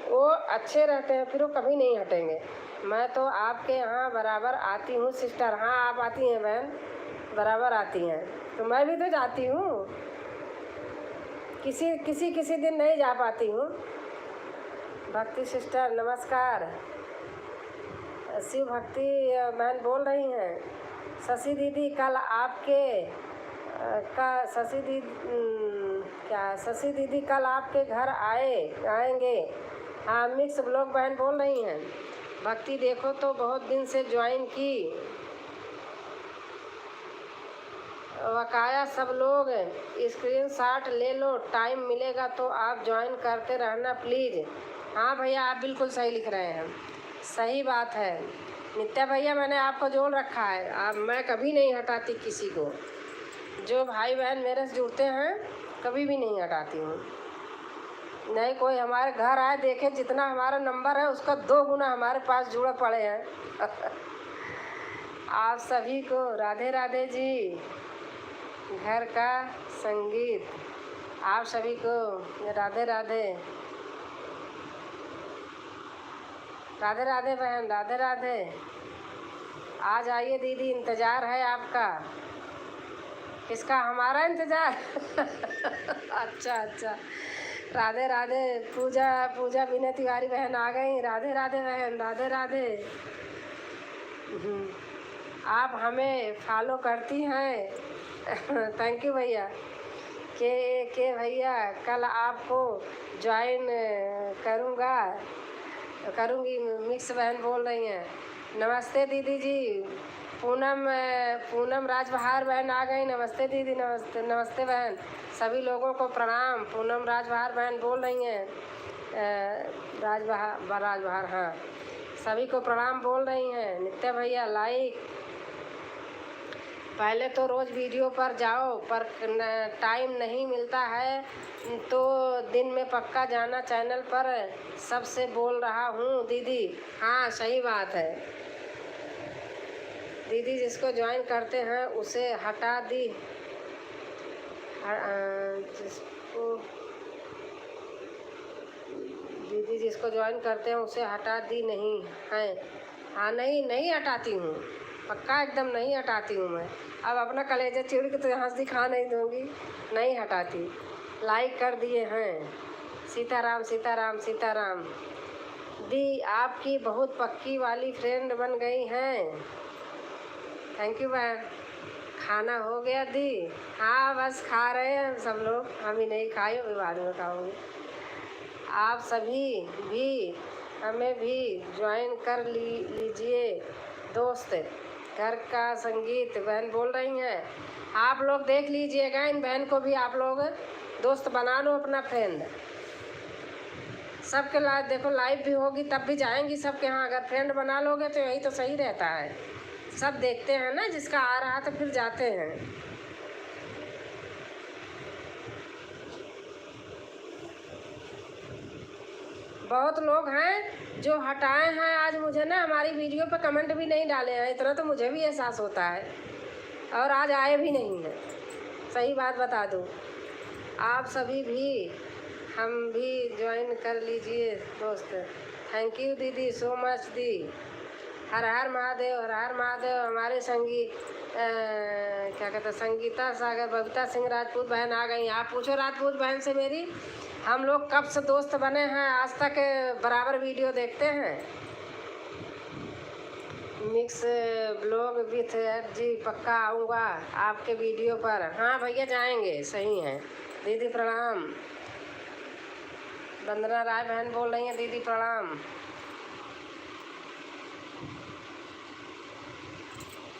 वो अच्छे रहते हैं, फिर वो कभी नहीं हटेंगे। मैं तो आपके यहाँ बराबर आती हूँ सिस्टर। हाँ आप आती हैं बहन, बराबर आती हैं, तो मैं भी तो जाती हूँ, किसी दिन नहीं जा पाती हूँ। भक्ति सिस्टर नमस्कार। शिव भक्ति बहन बोल रही हैं, शशि दीदी कल आपके शशि दीदी कल आपके घर आएंगे। हाँ मिक्स ब्लॉग बहन बोल रही हैं। भक्ति देखो तो बहुत दिन से ज्वाइन की, वकाया सब लोग स्क्रीनशॉट ले लो, टाइम मिलेगा तो आप ज्वाइन करते रहना प्लीज़। हाँ भैया आप बिल्कुल सही लिख रहे हैं, सही बात है नित्या भैया, मैंने आपको जोड़ रखा है। अब मैं कभी नहीं हटाती किसी को, जो भाई बहन मेरे से जुड़ते हैं कभी भी नहीं हटाती हूँ। नहीं कोई हमारे घर आए देखे, जितना हमारा नंबर है उसका 2 गुना हमारे पास जुड़े पड़े हैं आप सभी को राधे राधे जी। घर का संगीत आप सभी को राधे राधे। राधे राधे बहन, राधे राधे। आ जाइए दीदी, इंतज़ार है आपका। किसका? हमारा इंतज़ार अच्छा राधे राधे। पूजा पूजा विनय तिवारी बहन आ गई। राधे राधे बहन, राधे राधे। आप हमें फॉलो करती हैं। थैंक यू भैया। के भैया कल आपको ज्वाइन करूँगी। मिक्स बहन बोल रही हैं। नमस्ते दीदी जी। पूनम राजबहार बहन आ गई। नमस्ते दीदी, नमस्ते नमस्ते बहन। सभी लोगों को प्रणाम। पूनम राजबहार बहन बोल रही हैं। राजबहार हाँ, सभी को प्रणाम बोल रही हैं। नित्य भैया लाइक। पहले तो रोज़ वीडियो पर जाओ, पर टाइम नहीं मिलता है, तो दिन में पक्का जाना चैनल पर। सबसे बोल रहा हूँ दीदी। हाँ सही बात है दीदी। जिसको ज्वाइन करते हैं उसे हटा दी। जिसको दीदी जिसको ज्वाइन करते हैं उसे हटा दी नहीं है। हाँ नहीं हटाती हूँ, पक्का एकदम नहीं हटाती हूँ मैं। अब अपना कलेजा चिड़ के तो यहाँ से दिखा नहीं दूँगी। नहीं हटाती। लाइक कर दिए हैं। सीताराम सीताराम सीताराम। दी आपकी बहुत पक्की वाली फ्रेंड बन गई हैं। थैंक यू बहन। खाना हो गया दी? हाँ बस खा रहे हैं सब लोग, हम ही नहीं खाए, अभी बाद में खाऊंगी। आप सभी भी हमें भी ज्वाइन कर लीजिए दोस्त। घर का संगीत बहन बोल रही हैं। आप लोग देख लीजिएगा, इन बहन को भी आप लोग दोस्त बना लो, अपना फ्रेंड। सबके लाइव देखो, लाइव भी होगी तब भी जाएंगी सबके यहाँ। अगर फ्रेंड बना लोगे तो यही तो सही रहता है। सब देखते हैं ना, जिसका आ रहा तो फिर जाते हैं। बहुत लोग हैं जो हटाए हैं आज मुझे ना, हमारी वीडियो पे कमेंट भी नहीं डाले हैं। इतना तो मुझे भी एहसास होता है, और आज आए भी नहीं हैं। सही बात बता दूँ, आप सभी भी हम भी ज्वाइन कर लीजिए दोस्त। थैंक यू दीदी, सो मच दी। हर हर महादेव, हर हर महादेव। हमारे क्या कहते हैं, संगीता सागर, बबीता सिंह राजपूत बहन आ गई। आप पूछो राजपूत बहन से मेरी, हम लोग कब से दोस्त बने हैं, आज तक बराबर वीडियो देखते हैं। मिक्स ब्लॉग विथ जी, पक्का आऊँगा आपके वीडियो पर। हाँ भैया जाएंगे, सही हैं दीदी प्रणाम। वंदना राय बहन बोल रही हैं, दीदी प्रणाम।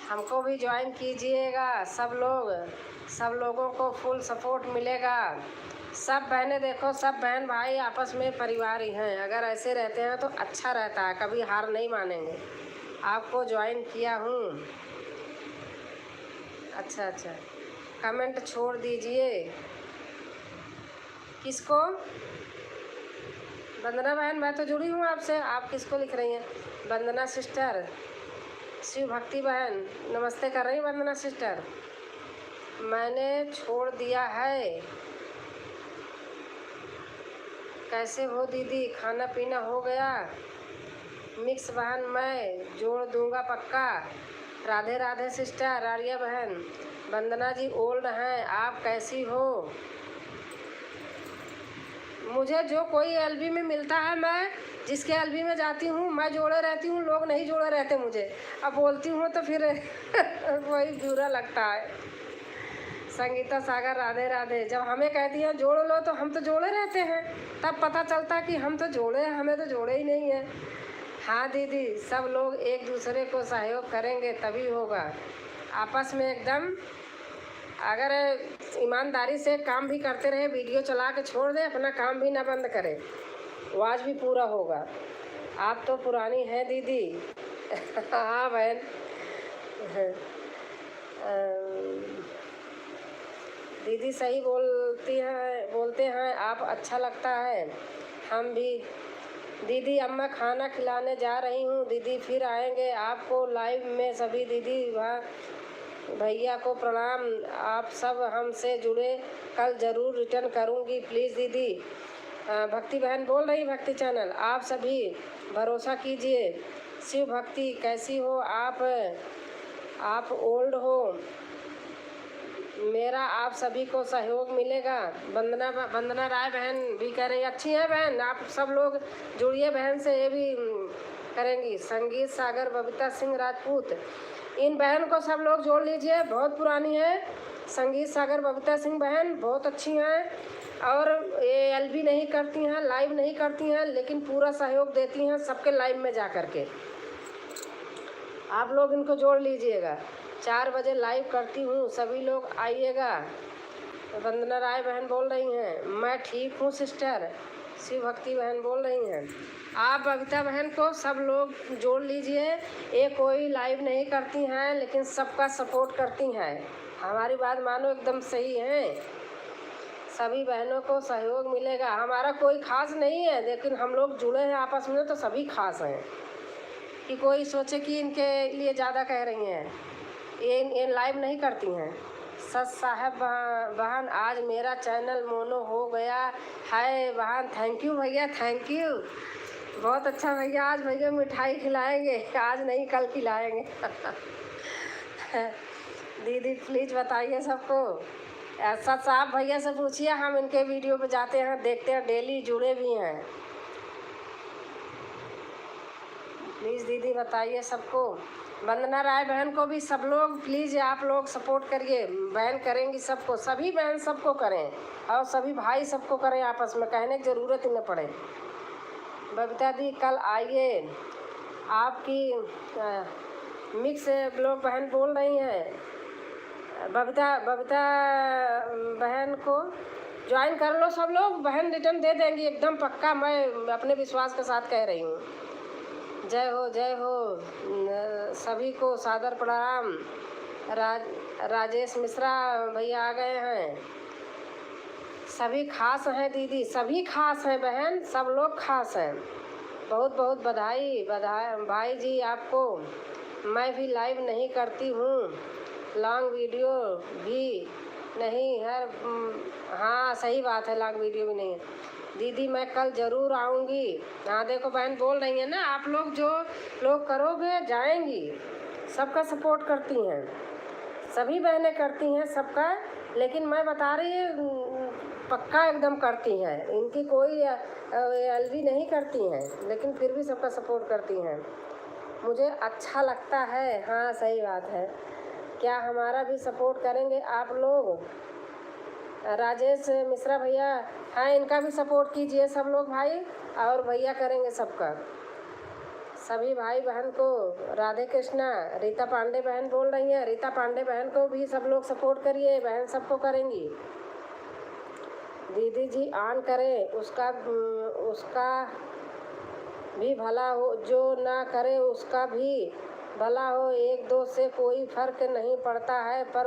हमको भी ज्वाइन कीजिएगा सब लोगों को फुल सपोर्ट मिलेगा। सब बहनें देखो, सब बहन भाई आपस में परिवार ही हैं। अगर ऐसे रहते हैं तो अच्छा रहता है, कभी हार नहीं मानेंगे। आपको ज्वाइन किया हूँ। अच्छा, कमेंट छोड़ दीजिए। किसको? वंदना बहन, मैं तो जुड़ी हूँ आपसे। आप किसको लिख रही हैं? वंदना सिस्टर, शिव भक्ति बहन नमस्ते कर रही। वंदना सिस्टर, मैंने छोड़ दिया है। कैसे हो दीदी, खाना पीना हो गया? मिक्स बहन, मैं जोड़ दूंगा पक्का। राधे राधे सिस्टर, आर्या बहन। वंदना जी ओल्ड हैं, आप कैसी हो? मुझे जो कोई एलबी में मिलता है, मैं जिसके एलबी में जाती हूँ मैं जोड़े रहती हूँ। लोग नहीं जोड़े रहते मुझे। अब बोलती हूँ तो फिर वही बुरा लगता है। संगीता सागर, राधे राधे। जब हमें कहती हैं जोड़ लो तो हम तो जोड़े रहते हैं, तब पता चलता कि हम तो जोड़े हैं, हमें तो जोड़े ही नहीं है। हाँ दीदी, सब लोग एक दूसरे को सहयोग करेंगे तभी होगा। आपस में एकदम अगर ईमानदारी से काम भी करते रहे, वीडियो चला के छोड़ दें, अपना काम भी ना बंद करें, वो आज भी पूरा होगा। आप तो पुरानी हैं दीदी। हाँ बहन। दीदी सही बोलते हैं आप, अच्छा लगता है। हम भी दीदी, अब मैं खाना खिलाने जा रही हूँ दीदी, फिर आएंगे आपको लाइव में। सभी दीदी भैया को प्रणाम। आप सब हमसे जुड़े, कल ज़रूर रिटर्न करूँगी प्लीज़ दीदी। भक्ति बहन बोल रही, भक्ति चैनल, आप सभी भरोसा कीजिए। शिव भक्ति कैसी हो आप ओल्ड हो? मेरा आप सभी को सहयोग मिलेगा। वंदना राय बहन भी कह रही अच्छी है बहन, आप सब लोग जुड़िए बहन से, ये भी करेंगी। संगीत सागर बबीता सिंह राजपूत, इन बहन को सब लोग जोड़ लीजिए, बहुत पुरानी है। संगीत सागर बबीता सिंह बहन बहुत अच्छी हैं और ये एलबी नहीं करती हैं, लाइव नहीं करती हैं, लेकिन पूरा सहयोग देती हैं सबके लाइव में जा कर के। आप लोग इनको जोड़ लीजिएगा। 4 बजे लाइव करती हूँ, सभी लोग आइएगा। वंदना राय बहन बोल रही हैं मैं ठीक हूँ सिस्टर। शिव भक्ति बहन बोल रही हैं। आप बबीता बहन को सब लोग जोड़ लीजिए। ये कोई लाइव नहीं करती हैं, लेकिन सबका सपोर्ट करती हैं। हमारी बात मानो, एकदम सही है। सभी बहनों को सहयोग मिलेगा। हमारा कोई खास नहीं है, लेकिन हम लोग जुड़े हैं आपस में तो सभी खास हैं। कि कोई सोचे कि इनके लिए ज़्यादा कह रही हैं, ये लाइव नहीं करती हैं। सच साहब बहन, आज मेरा चैनल मोनो हो गया है बहन। थैंक यू भैया, थैंक यू, बहुत अच्छा भैया। आज भैया मिठाई खिलाएंगे, आज नहीं कल खिलाएंगे। दीदी प्लीज़ बताइए सबको। सच साहब भैया से पूछिए, हम इनके वीडियो पे जाते हैं, देखते हैं, डेली जुड़े भी हैं। प्लीज़ दीदी बताइए सबको। वंदना राय बहन को भी सब लोग प्लीज़ आप लोग सपोर्ट करिए। बहन करेंगी सबको, सभी बहन सबको करें और सभी भाई सबको करें आपस में, कहने की ज़रूरत ही न पड़े। बबीता दी कल आइए। आपकी मिक्स ब्लॉग बहन बोल रही हैं। बबीता बहन को ज्वाइन कर लो सब लोग, बहन रिटर्न दे देंगी एकदम पक्का, मैं अपने विश्वास के साथ कह रही हूँ। जय हो जय हो। सभी को सादर प्रणाम। राजेश मिश्रा भैया आ गए हैं। सभी खास हैं दीदी, सभी खास हैं बहन, सब लोग खास हैं। बहुत बहुत बधाई भाई जी आपको। मैं भी लाइव नहीं करती हूँ, लॉन्ग वीडियो भी नहीं है। हाँ सही बात है, लॉन्ग वीडियो भी नहीं है। दीदी मैं कल ज़रूर आऊँगी। हाँ देखो बहन बोल रही हैं ना, आप लोग जो लोग करोगे जाएंगी। सबका सपोर्ट करती हैं, सभी बहनें करती हैं सबका, लेकिन मैं बता रही हूँ पक्का एकदम करती हैं। इनकी कोई एलवी नहीं करती हैं, लेकिन फिर भी सबका सपोर्ट करती हैं। मुझे अच्छा लगता है। हाँ सही बात है। क्या हमारा भी सपोर्ट करेंगे आप लोग? राजेश मिश्रा भैया, हाँ इनका भी सपोर्ट कीजिए सब लोग भाई, और भैया करेंगे सबका। सभी भाई बहन को राधे कृष्णा। रीता पांडे बहन बोल रही हैं, रीता पांडे बहन को भी सब लोग सपोर्ट करिए, बहन सबको करेंगी। दीदी जी ऑन करें, उसका भी भला हो, जो ना करे उसका भी भला हो। 1-2 से कोई फ़र्क नहीं पड़ता है, पर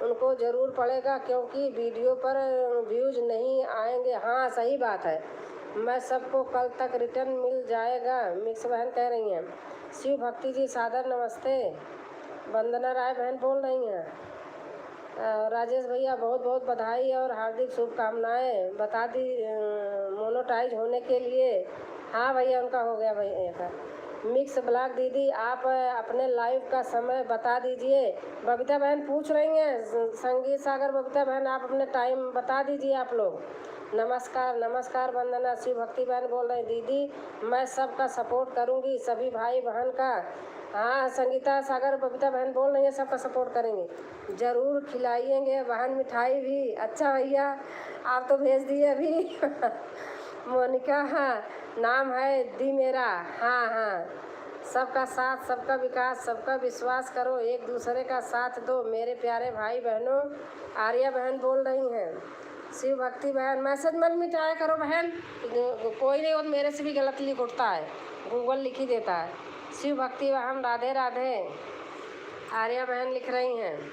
उनको ज़रूर पड़ेगा, क्योंकि वीडियो पर व्यूज़ नहीं आएंगे। हाँ सही बात है। मैं सबको कल तक रिटर्न मिल जाएगा, मिक्स बहन कह रही हैं। शिव भक्ति जी सादर नमस्ते। वंदना राय बहन बोल रही हैं। राजेश भैया बहुत बहुत बधाई और हार्दिक शुभकामनाएं। बता दी मोनेटाइज होने के लिए। हाँ भैया उनका हो गया भैया का। मिक्स ब्लॉग दीदी आप अपने लाइव का समय बता दीजिए। बबीता बहन पूछ रही हैं, संगीत सागर बबीता बहन आप अपने टाइम बता दीजिए आप लोग। नमस्कार नमस्कार वंदना। शिव भक्ति बहन बोल रहे हैं दीदी मैं सबका सपोर्ट करूंगी, सभी भाई बहन का। हाँ संगीता सागर बबीता बहन बोल रही हैं सबका सपोर्ट करेंगे, ज़रूर खिलाइएंगे बहन मिठाई भी। अच्छा भैया आप तो भेज दिए अभी। मोनिका, हाँ नाम है दी मेरा। हाँ हाँ, सबका साथ, सबका विकास, सबका विश्वास करो, एक दूसरे का साथ दो मेरे प्यारे भाई बहनों। आर्या बहन बोल रही हैं। शिव भक्ति बहन मैसेज मत मिटाया करो बहन, कोई नहीं, और मेरे से भी गलत लिख उठता है, गूगल लिख ही देता है। शिव भक्ति बहन राधे राधे। आर्या बहन लिख रही हैं।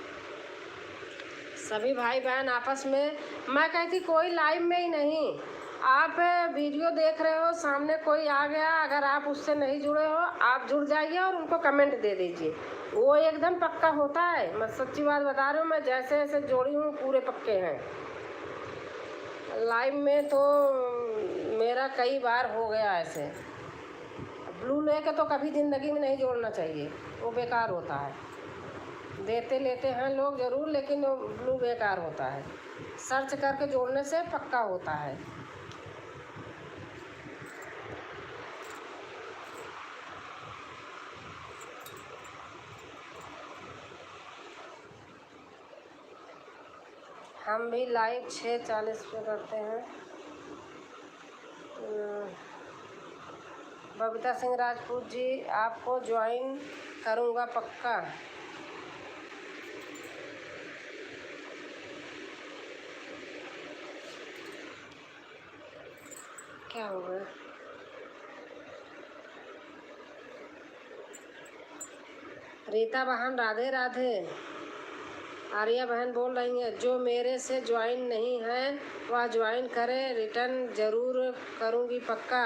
सभी भाई बहन आपस में, मैं कहती कोई लाइव में ही नहीं, आप वीडियो देख रहे हो, सामने कोई आ गया, अगर आप उससे नहीं जुड़े हो आप जुड़ जाइए और उनको कमेंट दे दीजिए, वो एकदम पक्का होता है। मैं सच्ची बात बता रही हूँ, मैं जैसे जैसे जोड़ी हूँ पूरे पक्के हैं। लाइव में तो मेरा कई बार हो गया ऐसे। ब्लू लेके तो कभी ज़िंदगी में नहीं जोड़ना चाहिए, वो बेकार होता है। देते लेते हैं लोग ज़रूर, लेकिन ब्लू बेकार होता है। सर्च करके जोड़ने से पक्का होता है। हम भी लाइव 6:40 पे करते हैं। बबीता सिंह राजपूत जी, आपको ज्वाइन करूँगा पक्का। क्या हो गया? रीता बहन राधे राधे। आर्या बहन बोल रही हैं, जो मेरे से ज्वाइन नहीं है वह ज्वाइन करे, रिटर्न ज़रूर करूँगी पक्का।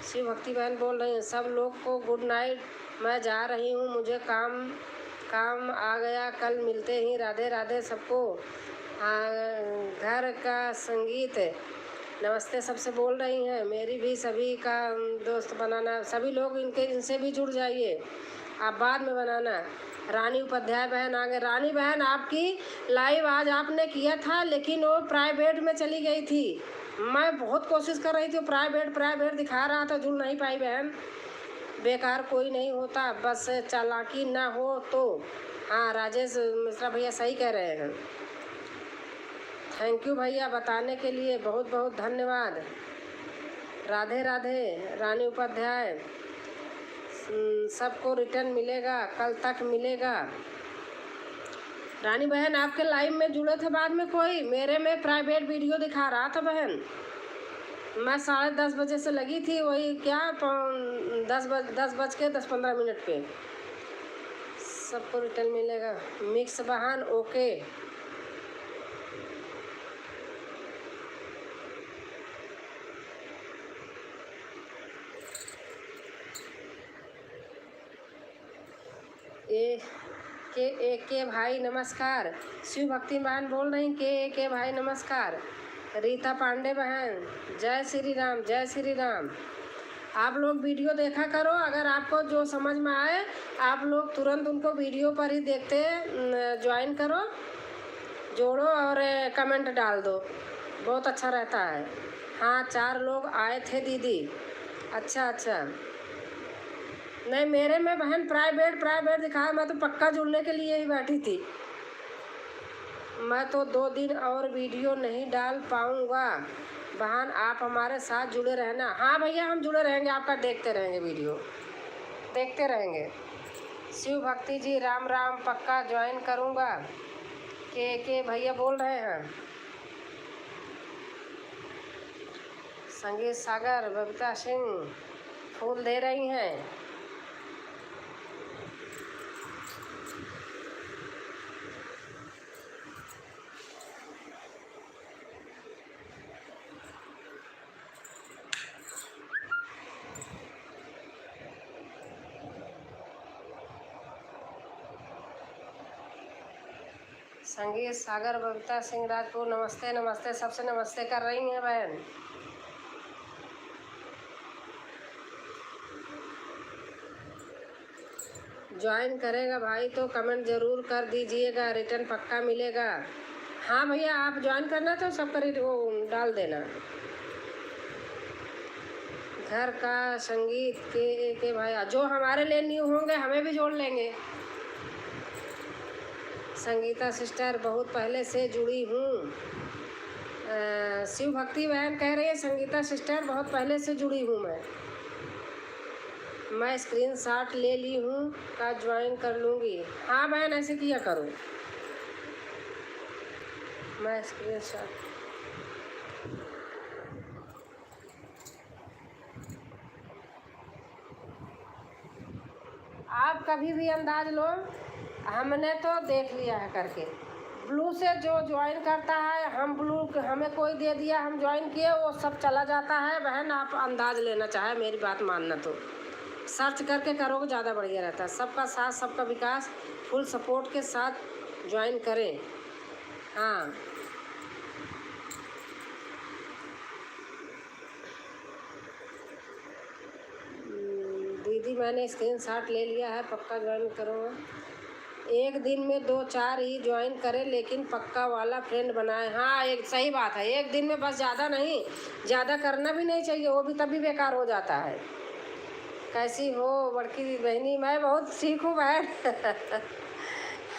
शिव भक्ति बहन बोल रही हैं, सब लोग को गुड नाइट, मैं जा रही हूँ, मुझे काम आ गया, कल मिलते ही। राधे राधे सबको। घर का संगीत नमस्ते सबसे बोल रही हैं, मेरी भी सभी का दोस्त बनाना, सभी लोग इनसे भी जुड़ जाइए, आप बाद में बनाना। रानी उपाध्याय बहन आ गए। रानी बहन, आपकी लाइव आज आपने किया था, लेकिन वो प्राइवेट में चली गई थी। मैं बहुत कोशिश कर रही थी, प्राइवेट दिखा रहा था, जुड़ नहीं पाई बहन। बेकार कोई नहीं होता, बस चालाकी ना हो तो। हाँ, राजेश मिश्रा भैया सही कह रहे हैं। थैंक यू भैया, बताने के लिए बहुत बहुत धन्यवाद। राधे राधे। रानी उपाध्याय, सबको रिटर्न मिलेगा, कल तक मिलेगा। रानी बहन, आपके लाइव में जुड़े थे बाद में कोई? मेरे में प्राइवेट वीडियो दिखा रहा था बहन। मैं 10:30 बजे से लगी थी, वही क्या 10:15 पे। सबको रिटर्न मिलेगा। मिक्स बहन ओके। के भाई नमस्कार। शिव भक्ति बहन बोल रही के भाई नमस्कार। रीता पांडे बहन, जय श्री राम जय श्री राम। आप लोग वीडियो देखा करो, अगर आपको जो समझ में आए आप लोग तुरंत उनको वीडियो पर ही देखते ज्वाइन करो, जोड़ो और कमेंट डाल दो, बहुत अच्छा रहता है। हाँ, 4 लोग आए थे दीदी। अच्छा, नहीं मेरे में बहन प्राइवेट दिखाया, मैं तो पक्का जुड़ने के लिए ही बैठी थी। मैं तो 2 दिन और वीडियो नहीं डाल पाऊँगा बहन, आप हमारे साथ जुड़े रहना। हाँ भैया, हम जुड़े रहेंगे, आपका देखते रहेंगे, वीडियो देखते रहेंगे। शिव भक्ति जी राम राम, पक्का ज्वाइन करूँगा। के भैया बोल रहे हैं। संगीत सागर, बबीता सिंह फूल दे रही हैं। संगीत सागर, बबीता सिंह राजपूत, नमस्ते नमस्ते, सबसे नमस्ते कर रही हैं बहन। ज्वाइन करेगा भाई तो कमेंट ज़रूर कर दीजिएगा, रिटर्न पक्का मिलेगा। हाँ भैया, आप ज्वाइन करना तो सबका वो डाल देना। घर का संगीत के भाई, जो हमारे लिए न्यू होंगे हमें भी जोड़ लेंगे। संगीता सिस्टर, बहुत पहले से जुड़ी हूँ। शिव भक्ति बहन कह रही है, संगीता सिस्टर बहुत पहले से जुड़ी हूँ मैं स्क्रीनशॉट ले ली हूँ का ज्वाइन कर लूँगी। हाँ बहन, ऐसे किया करो। मैं स्क्रीनशॉट, आप कभी भी अंदाज लो, हमने तो देख लिया है करके। ब्लू से जो ज्वाइन करता है, हमें कोई दे दिया, हम ज्वाइन किए, वो सब चला जाता है बहन। आप अंदाज लेना चाहे, मेरी बात मानना, तो सर्च करके करोगे ज़्यादा बढ़िया रहता है। सबका साथ सबका विकास, फुल सपोर्ट के साथ ज्वाइन करें। हाँ, दीदी मैंने स्क्रीनशॉट ले लिया है, पक्का ज्वाइन करूँगा। एक दिन में 2-4 ही ज्वाइन करें, लेकिन पक्का वाला फ्रेंड बनाए। हाँ, एक सही बात है, एक दिन में बस, ज़्यादा नहीं, ज़्यादा करना भी नहीं चाहिए, वो भी तभी बेकार हो जाता है। कैसी हो बड़की बहनी? मैं बहुत ठीक हूँ बहन।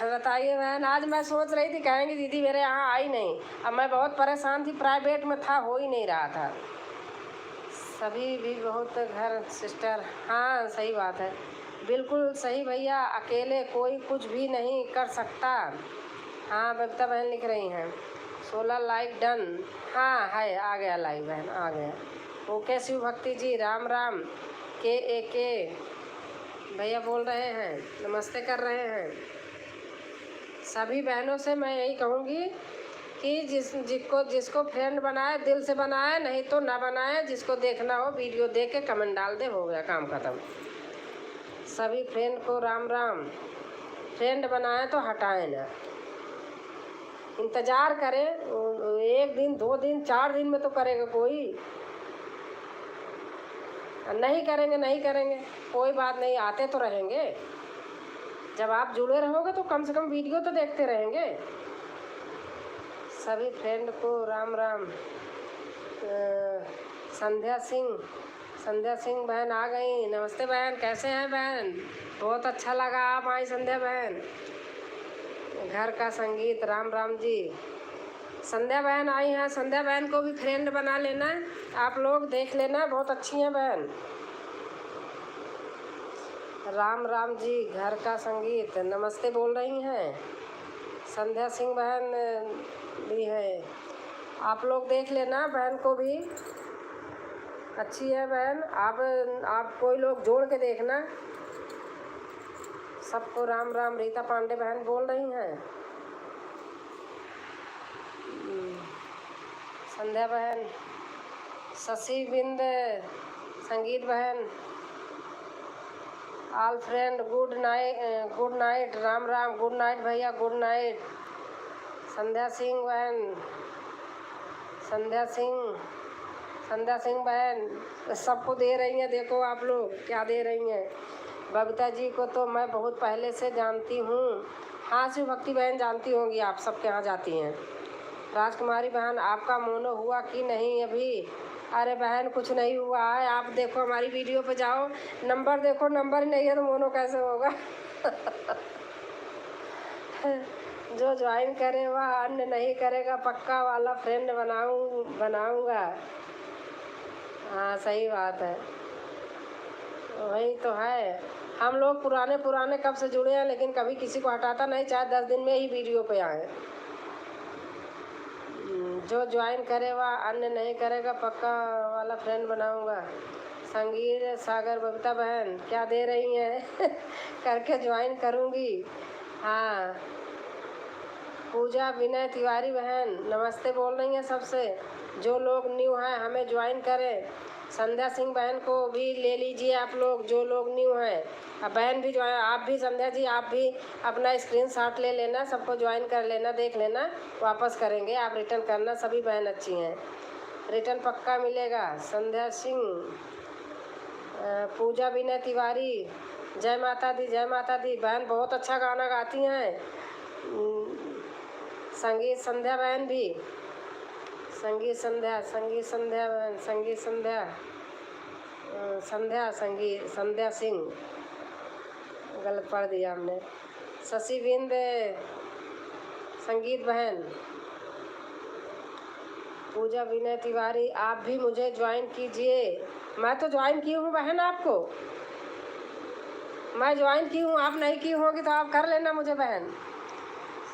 बताइए बहन, आज मैं सोच रही थी कहेंगी दीदी मेरे यहाँ आई नहीं। अब मैं बहुत परेशान थी, प्राइवेट में था, हो ही नहीं रहा था। सभी भी बहुत घर सिस्टर, हाँ सही बात है, बिल्कुल सही भैया, अकेले कोई कुछ भी नहीं कर सकता। हाँ बबीता बहन लिख रही हैं 16 लाइक डन। हाँ है, आ गया लाइक बहन, आ गया। ओके शिव भक्ति जी, राम राम। के भैया बोल रहे हैं, नमस्ते कर रहे हैं। सभी बहनों से मैं यही कहूँगी कि जिसको फ्रेंड बनाए दिल से बनाए, नहीं तो ना बनाए। जिसको देखना हो वीडियो देख के कमेंट डाल दे, हो गया काम खत्म। सभी फ्रेंड को राम राम। फ्रेंड बनाए तो हटाए ना, इंतज़ार करें। 1 दिन 2 दिन 4 दिन में तो करेगा कोई, नहीं करेंगे नहीं करेंगे, कोई बात नहीं, आते तो रहेंगे। जब आप जुड़े रहोगे तो कम से कम वीडियो तो देखते रहेंगे। सभी फ्रेंड को राम राम। संध्या सिंह बहन आ गई, नमस्ते बहन, कैसे हैं बहन? बहुत अच्छा लगा आप आई संध्या बहन। घर का संगीत, राम राम जी। संध्या बहन आई हैं, संध्या बहन को भी फ्रेंड बना लेना, आप लोग देख लेना, बहुत अच्छी हैं बहन। राम राम जी, घर का संगीत, नमस्ते बोल रही हैं। संध्या सिंह बहन भी है, आप लोग देख लेना, बहन को भी अच्छी है बहन। आप कोई लोग जोड़ के देखना। सबको राम राम। रीता पांडे बहन बोल रही हैं। संध्या बहन, शशि बिंद, संगीत बहन, all friend good night, Ram Ram, good night भैया, गुड नाइट। संध्या सिंह बहन, संध्या सिंह बहन सबको दे रही हैं, देखो आप लोग क्या दे रही हैं। बबीता जी को तो मैं बहुत पहले से जानती हूँ। हाँ शिव भक्ति बहन जानती होंगी, आप सबके यहाँ जाती हैं। राजकुमारी बहन, आपका मोनो हुआ कि नहीं अभी? अरे बहन कुछ नहीं हुआ है, आप देखो हमारी वीडियो पे जाओ, नंबर देखो, नंबर ही नहीं है तो मोनो कैसे होगा? जो ज्वाइन करे वह अन्य नहीं करेगा, पक्का वाला फ्रेंड बनाऊंगा। हाँ सही बात है, वही तो है। हम लोग पुराने कब से जुड़े हैं, लेकिन कभी किसी को हटाता नहीं, चाहे 10 दिन में ही वीडियो पे आए। जो ज्वाइन करे वह अन्य नहीं करेगा, पक्का वाला फ्रेंड बनाऊंगा। संगीत सागर, बबीता बहन क्या दे रही हैं? करके ज्वाइन करूंगी। हाँ पूजा विनय तिवारी बहन नमस्ते बोल रही हैं सबसे। जो लोग न्यू हैं हमें ज्वाइन करें। संध्या सिंह बहन को भी ले लीजिए आप लोग, जो लोग न्यू हैं। अब बहन भी ज्वाइन, आप भी संध्या जी, आप भी अपना स्क्रीनशॉट ले लेना, सबको ज्वाइन कर लेना, देख लेना, वापस करेंगे, आप रिटर्न करना। सभी बहन अच्छी हैं, रिटर्न पक्का मिलेगा। संध्या सिंह, पूजा विनय तिवारी, जय माता दी, जय माता दी बहन, बहुत अच्छा गाना गाती हैं। संगीत संध्या बहन भी, संगीत संध्या बहन, संगीत संध्या सिंह, गलत पढ़ दिया हमने। शशि बिंद, संगीत बहन, पूजा विनय तिवारी, आप भी मुझे ज्वाइन कीजिए। मैं तो ज्वाइन की हूँ बहन, आपको मैं ज्वाइन की हूँ, आप नहीं की होगी तो आप कर लेना मुझे बहन।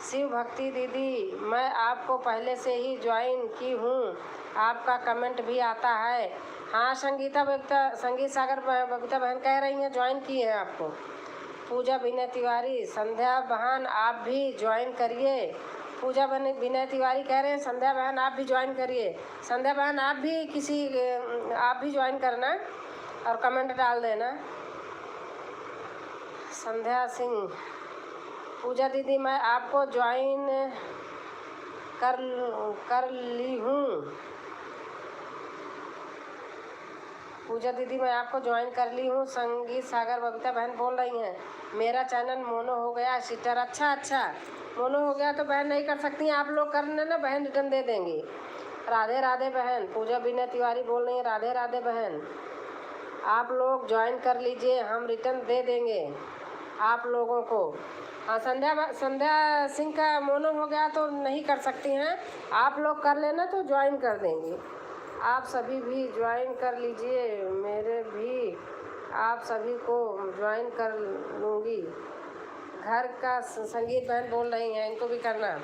शिव भक्ति दीदी, मैं आपको पहले से ही ज्वाइन की हूँ, आपका कमेंट भी आता है। हाँ संगीत सागर बबीता बहन कह रही हैं ज्वाइन की है आपको। पूजा विनय तिवारी, संध्या बहन आप भी ज्वाइन करिए। पूजा विनय तिवारी कह रहे हैं संध्या बहन आप भी ज्वाइन करिए। संध्या बहन आप भी ज्वाइन करना और कमेंट डाल देना। संध्या सिंह, पूजा दीदी मैं आपको ज्वाइन कर ली हूँ। पूजा दीदी मैं आपको ज्वाइन कर ली हूँ। संगीत सागर बबीता बहन बोल रही हैं मेरा चैनल मोनो हो गया सिस्टर। अच्छा मोनो हो गया तो बहन नहीं कर सकती हैं आप लोग करने ना बहन रिटर्न दे देंगी। राधे राधे बहन। पूजा विनय तिवारी बोल रही है राधे राधे बहन। आप लोग ज्वाइन कर लीजिए हम रिटर्न दे देंगे आप लोगों को। हाँ संध्या सिंह का मोनो हो गया तो नहीं कर सकती हैं आप लोग कर लेना तो ज्वाइन कर देंगे। आप सभी भी ज्वाइन कर लीजिए मेरे भी आप सभी को ज्वाइन कर लूँगी। घर का संगीत बहन बोल रही हैं इनको भी करना।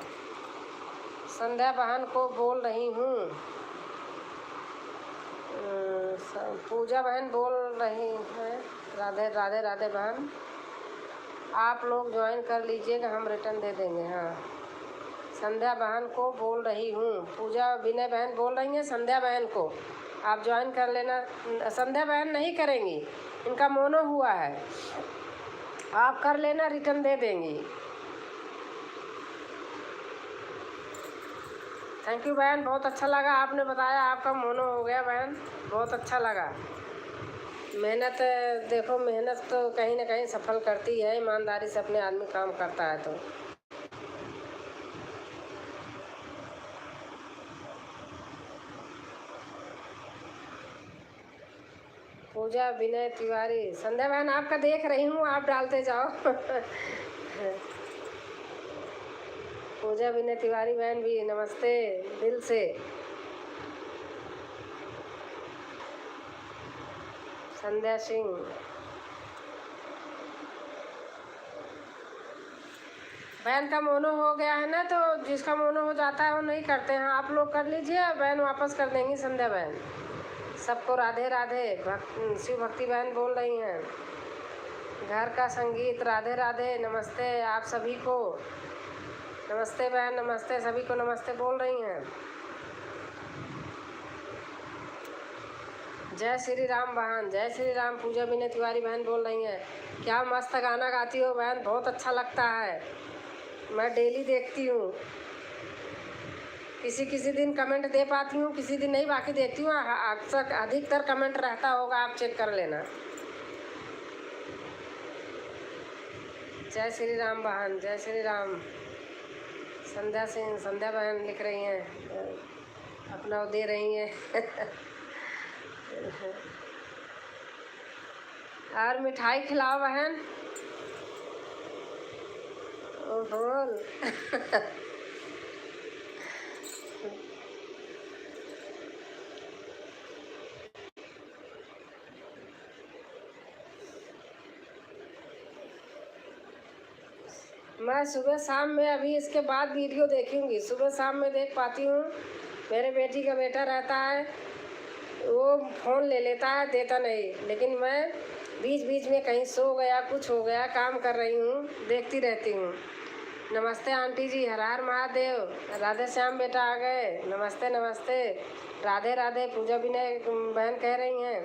संध्या बहन को बोल रही हूँ। पूजा बहन बोल रही हैं राधे राधे राधे बहन। आप लोग ज्वाइन कर लीजिएगा हम रिटर्न दे देंगे। हाँ संध्या बहन को बोल रही हूँ। पूजा विनय बहन बोल रही हैं संध्या बहन को आप ज्वाइन कर लेना। संध्या बहन नहीं करेंगी इनका मोनो हुआ है आप कर लेना रिटर्न दे देंगी। थैंक यू बहन बहुत अच्छा लगा आपने बताया आपका मोनो हो गया बहन बहुत अच्छा लगा। मेहनत देखो मेहनत तो कहीं ना कहीं सफल करती है ईमानदारी से अपने आदमी काम करता है तो। पूजा विनय तिवारी संध्या बहन आपका देख रही हूँ आप डालते जाओ। पूजा विनय तिवारी बहन भी नमस्ते दिल से। संध्या सिंह बहन का मोनो हो गया है ना तो जिसका मोनो हो जाता है वो नहीं करते हैं आप लोग कर लीजिए बहन वापस कर देंगी संध्या बहन। सबको राधे राधे। शिव भक्ति बहन बोल रही हैं घर का संगीत राधे राधे नमस्ते आप सभी को। नमस्ते बहन नमस्ते सभी को नमस्ते बोल रही हैं। जय श्री राम बहन जय श्री राम। पूजा विनय तिवारी बहन बोल रही हैं क्या मस्त गाना गाती हो बहन बहुत अच्छा लगता है मैं डेली देखती हूँ। किसी दिन कमेंट दे पाती हूँ किसी दिन नहीं बाकी देखती हूँ अक्सर अधिकतर कमेंट रहता होगा आप चेक कर लेना। जय श्री राम बहन जय श्री राम। संध्या सिंह संध्या बहन लिख रही हैं अपना दे रही हैं। और मिठाई खिलाओ बहन ओ बोल। मैं सुबह शाम में अभी इसके बाद वीडियो देखूंगी सुबह शाम में देख पाती हूँ। मेरे बेटी का बेटा रहता है वो फ़ोन ले लेता है देता नहीं लेकिन मैं बीच बीच में कहीं सो गया कुछ हो गया काम कर रही हूँ देखती रहती हूँ। नमस्ते आंटी जी हर हर महादेव। राधे श्याम बेटा आ गए नमस्ते नमस्ते राधे राधे। पूजा विनय बहन कह रही हैं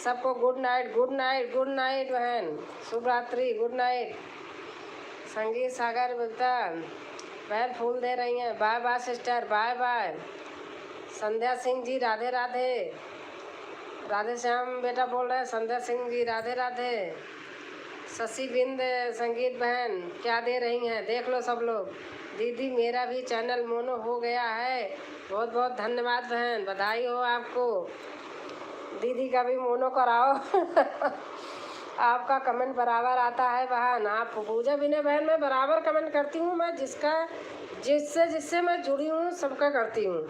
सबको गुड नाइट बहन शुभ रात्रि गुड नाइट। संगीत सागर बबीता बहन फूल दे रही हैं bye bye sister bye bye. Sandhya Singh ji Radhe Radhe. Radhe Shyam बेटा बोल रहे हैं संध्या सिंह जी राधे राधे। शशि बिंद संगीत बहन क्या दे रही हैं देख लो सब लोग। दीदी मेरा भी चैनल मोनो हो गया है बहुत बहुत धन्यवाद बहन बधाई हो आपको। दीदी का भी मोनो कराओ। आपका कमेंट बराबर आता है बहन। आप पूजा विनय बहन मैं बराबर कमेंट करती हूँ मैं जिससे मैं जुड़ी हूँ सबका करती हूँ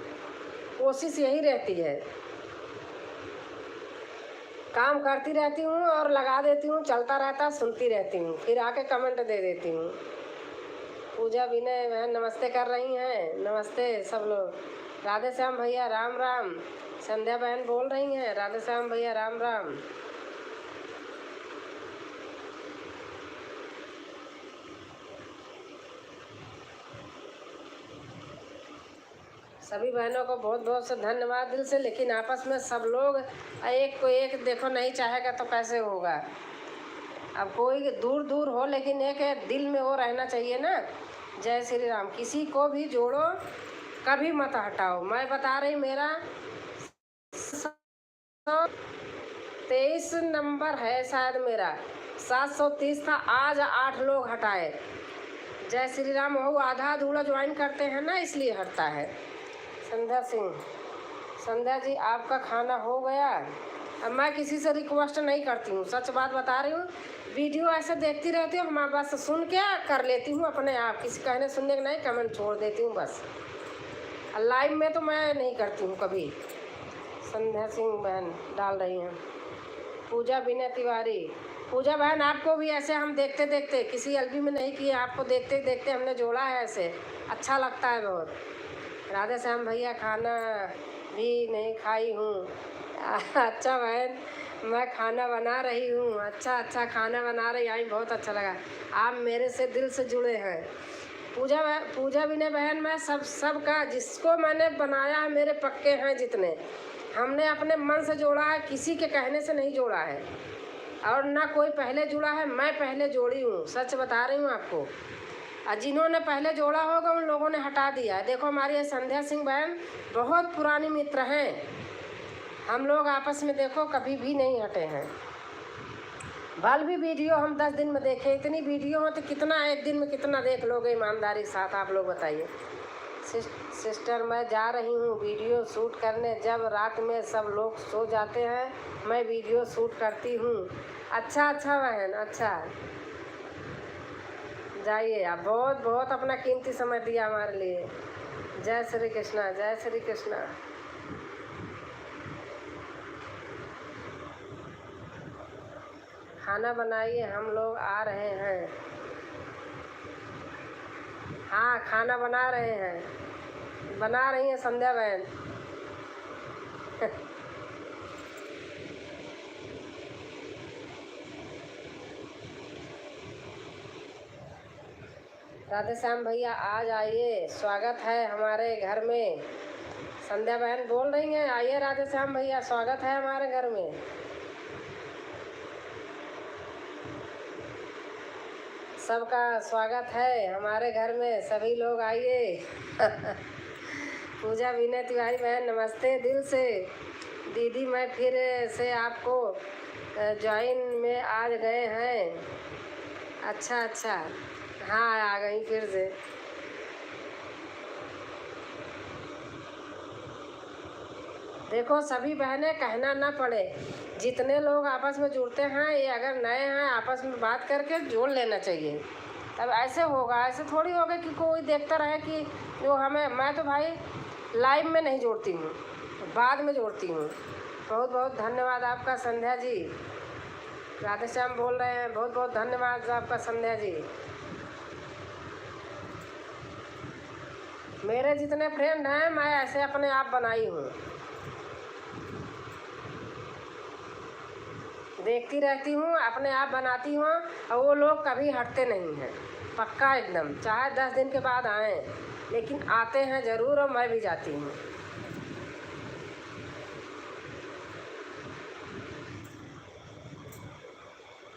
कोशिश यही रहती है काम करती रहती हूँ और लगा देती हूँ चलता रहता सुनती रहती हूँ फिर आके कमेंट दे देती हूँ। पूजा विनय बहन नमस्ते कर रही हैं नमस्ते सब लोग। राधे श्याम भैया राम राम। संध्या बहन बोल रही हैं राधे श्याम भैया राम राम। सभी बहनों को बहुत बहुत से धन्यवाद दिल से। लेकिन आपस में सब लोग एक को एक देखो नहीं चाहेगा तो कैसे होगा। अब कोई दूर दूर हो लेकिन एक दिल में वो रहना चाहिए ना। जय श्री राम। किसी को भी जोड़ो कभी मत हटाओ। मैं बता रही मेरा 23 नंबर है शायद मेरा, 730 था, आज 8 लोग हटाए। जय श्री राम। वो आधा अधूरा ज्वाइन करते हैं ना, इसलिए हटता है। संध्या सिंह, संध्या जी आपका खाना हो गया? अब मैं किसी से रिक्वेस्ट नहीं करती हूँ, सच बात बता रही हूँ। वीडियो ऐसे देखती रहती हूँ, मैं बस सुन के कर लेती हूँ अपने आप, किसी कहने सुनने के नहीं, कमेंट छोड़ देती हूँ बस। लाइव में तो मैं नहीं करती हूँ कभी। संध्या सिंह बहन डाल रही हैं। पूजा विनय तिवारी, पूजा बहन आपको भी ऐसे हम देखते देखते, किसी एलबी में नहीं किए, आपको देखते देखते हमने जोड़ा है ऐसे, अच्छा लगता है बहुत। राधे श्याम भैया खाना भी नहीं खाई हूँ। अच्छा बहन, मैं खाना बना रही हूँ। अच्छा खाना बना रही आई, बहुत अच्छा लगा। आप मेरे से दिल से जुड़े हैं। पूजा विनय बहन, मैं सबका जिसको मैंने बनाया है मेरे पक्के हैं जितने, हमने अपने मन से जोड़ा है, किसी के कहने से नहीं जोड़ा है, और ना कोई पहले जुड़ा है, मैं पहले जोड़ी हूँ, सच बता रही हूँ आपको। और जिन्होंने पहले जोड़ा होगा उन लोगों ने हटा दिया है। देखो हमारी संध्या सिंह बहन बहुत पुरानी मित्र हैं, हम लोग आपस में देखो कभी भी नहीं हटे हैं। भल भी वीडियो हम 10 दिन में देखें, इतनी वीडियो हो तो कितना एक दिन में कितना देख लोगे ईमानदारी के साथ, आप लोग बताइए। सिस्टर मैं जा रही हूँ वीडियो शूट करने, जब रात में सब लोग सो जाते हैं मैं वीडियो शूट करती हूँ। अच्छा बहन, अच्छा जाइए आप, बहुत बहुत अपना कीमती समय दिया हमारे लिए। जय श्री कृष्णा, जय श्री कृष्णा। खाना बनाइए, हम लोग आ रहे हैं। हाँ खाना बना रहे हैं, बना रही है संध्या बहन। राधे श्याम भैया आज आइए, स्वागत है हमारे घर में। संध्या बहन बोल रही हैं आइए राधे श्याम भैया, स्वागत है हमारे घर में। सबका स्वागत है हमारे घर में, सभी लोग आइए। पूजा विनय तिवारी बहन नमस्ते दिल से। दीदी मैं फिर से आपको ज्वाइन में आज गए हैं। अच्छा हाँ आ गई फिर से। देखो सभी बहनें कहना ना पड़े, जितने लोग आपस में जुड़ते हैं, ये अगर नए हैं आपस में बात करके जोड़ लेना चाहिए, तब ऐसे होगा। ऐसे थोड़ी होगा कि कोई देखता रहे कि जो हमें, मैं तो भाई लाइव में नहीं जोड़ती हूँ, बाद में जोड़ती हूँ। बहुत बहुत धन्यवाद आपका संध्या जी। राधे श्याम बोल रहे हैं, बहुत बहुत धन्यवाद आपका संध्या जी। मेरे जितने फ्रेंड हैं मैं ऐसे अपने आप बनाई हूँ, देखती रहती हूँ, अपने आप बनाती हूँ, और वो लोग कभी हटते नहीं हैं, पक्का एकदम। चाहे 10 दिन के बाद आएँ, लेकिन आते हैं ज़रूर, और मैं भी जाती हूँ।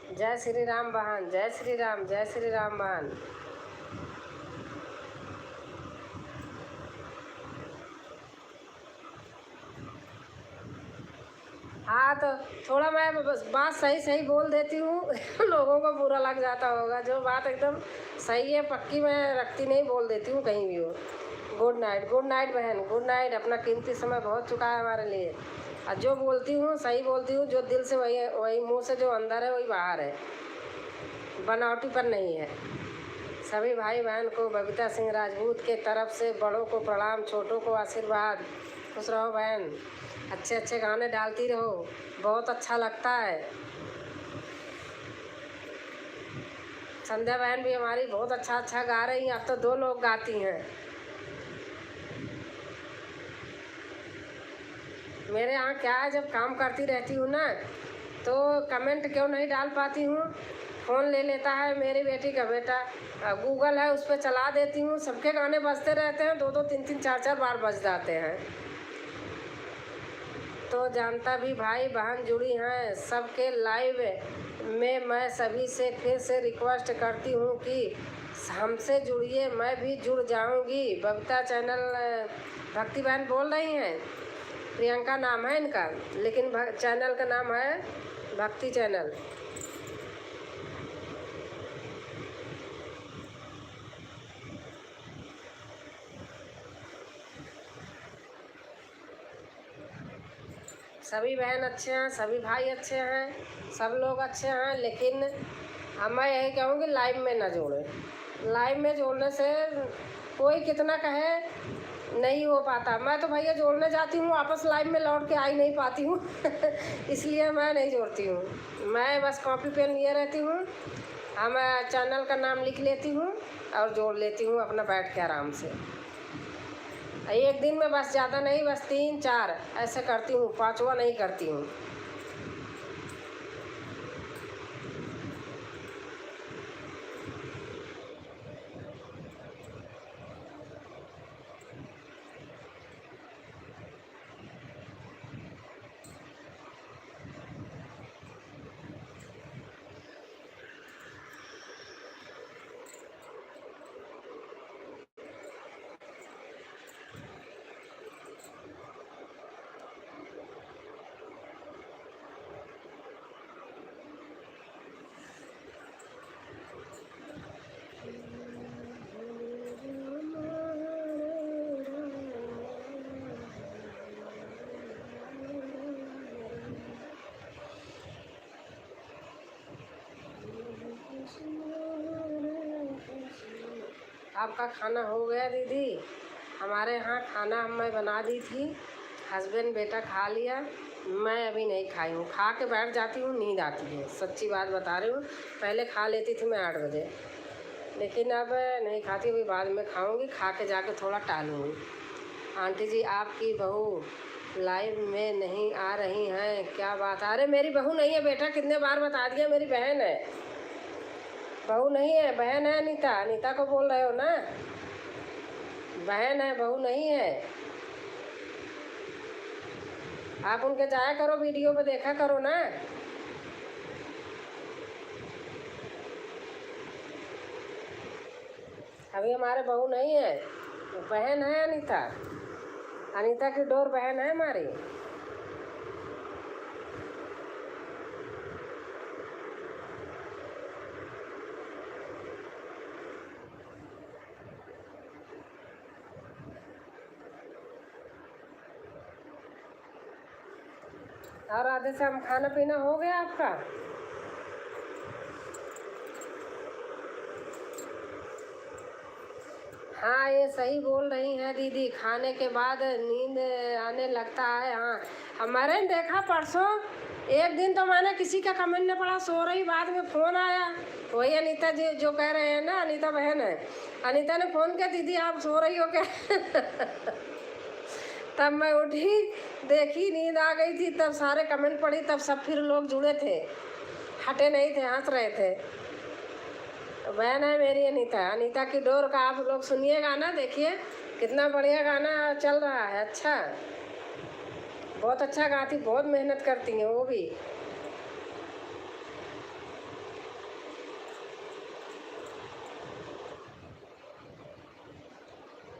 जय श्री राम बहन, जय श्री राम, जय श्री राम बहन। हाँ तो थोड़ा मैं बस बात सही बोल देती हूँ। लोगों को बुरा लग जाता होगा, जो बात एकदम सही है पक्की मैं रखती नहीं, बोल देती हूँ कहीं भी हो। गुड नाइट बहन, गुड नाइट। अपना कीमती समय बहुत चुका है हमारे लिए, और जो बोलती हूँ सही बोलती हूँ, जो दिल से वही मुँह से जो अंदर है वही बाहर है, बनावटी पर नहीं है। सभी भाई बहन को बबीता सिंह राजपूत के तरफ से बड़ों को प्रणाम, छोटों को आशीर्वाद। खुश रहो बहन, अच्छे गाने डालती रहो, बहुत अच्छा लगता है। संध्या बहन भी हमारी बहुत अच्छा गा रही हैं, अब तो 2 लोग गाती हैं। मेरे यहाँ क्या है, जब काम करती रहती हूँ ना तो कमेंट क्यों नहीं डाल पाती हूँ, फ़ोन ले लेता है मेरी बेटी का बेटा, गूगल है उस पर चला देती हूँ, सबके गाने बजते रहते हैं, 2 3 4 बार बज जाते हैं। तो जानता भी भाई बहन जुड़ी हैं सबके लाइव में, मैं सभी से फिर से रिक्वेस्ट करती हूँ कि हमसे जुड़िए, मैं भी जुड़ जाऊँगी। बबीता चैनल भक्ति बहन बोल रही हैं, प्रियंका नाम है इनका, लेकिन चैनल का नाम है भक्ति चैनल। सभी बहन अच्छे हैं, सभी भाई अच्छे हैं, सब लोग अच्छे हैं, लेकिन मैं यही कहूँगी लाइव में ना जोड़ें। लाइव में जोड़ने से कोई कितना कहे नहीं हो पाता। मैं तो भैया जोड़ने जाती हूँ, वापस लाइव में लौट के आ ही नहीं पाती हूँ इसलिए मैं नहीं जोड़ती हूँ। मैं बस कॉपी पेन लिए रहती हूँ, मैं चैनल का नाम लिख लेती हूँ और जोड़ लेती हूँ अपना बैठ के आराम से। एक दिन में बस, ज़्यादा नहीं, बस 3-4 ऐसे करती हूँ, 5वां नहीं करती हूँ। आपका खाना हो गया दीदी? हमारे यहाँ खाना मैं बना दी थी, हस्बैंड बेटा खा लिया, मैं अभी नहीं खाई हूँ। खा के बैठ जाती हूँ, नींद आती है, सच्ची बात बता रही हूँ। पहले खा लेती थी मैं 8 बजे, लेकिन अब नहीं खाती, अभी बाद में खाऊंगी। खा के जाके थोड़ा टहलूँगी। आंटी जी आपकी बहू लाइव में नहीं आ रही हैं, क्या बात? अरे मेरी बहू नहीं है बेटा, कितने बार बता दिया, मेरी बहन है। बहू नहीं है, बहन है अनीता। अनीता को बोल रहे हो ना? बहन है, बहू नहीं है। आप उनके जाया करो, वीडियो पे देखा करो ना। अभी हमारे बहू नहीं है, बहन है अनीता। अनीता की डोर बहन है हमारी। और आधे से हम खाना पीना हो गया आपका? हाँ ये सही बोल रही हैं दीदी, खाने के बाद नींद आने लगता है। हाँ हमारे देखा परसों एक दिन तो मैंने किसी का कमेंट नहीं पढ़ा, सो रही, बाद में फ़ोन आया। वही अनीता जी जो कह रहे हैं ना, अनीता बहन है। अनीता ने फ़ोन किया, दीदी आप सो रही हो क्या तब मैं उठी, देखी, नींद आ गई थी, तब सारे कमेंट पढ़ी, तब सब फिर लोग जुड़े थे, हटे नहीं थे, हंस रहे थे। बहन है मेरी अनीता। अनीता की डोर का आप लोग सुनिए गाना, देखिए कितना बढ़िया गाना चल रहा है। अच्छा, बहुत अच्छा गाती, बहुत मेहनत करती हैं वो भी।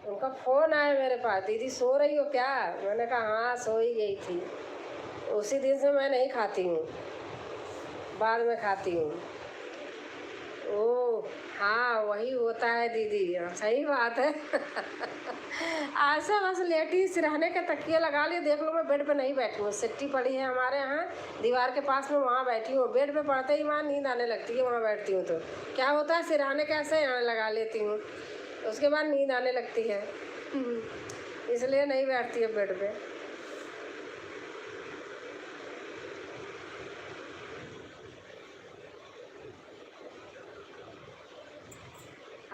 उनका फ़ोन आया मेरे पास, दीदी सो रही हो क्या? मैंने कहा हाँ सो ही गई थी। उसी दिन से मैं नहीं खाती हूँ, बाद में खाती हूँ। ओह हाँ वही होता है दीदी, सही बात है ऐसे बस लेटी सिरहाने के तकिए लगा लिए, देख लो मैं बेड पे नहीं बैठी हूँ, सिट्टी पड़ी है हमारे यहाँ दीवार के पास में, वहाँ बैठी हूँ। बेड पे पड़ते ही वहाँ नींद आने लगती है, वहाँ बैठती हूँ तो क्या होता है, सिरहाने के ऐसे यहाँ लगा लेती हूँ, उसके बाद नींद आने लगती है इसलिए नहीं बैठती है बेड पे।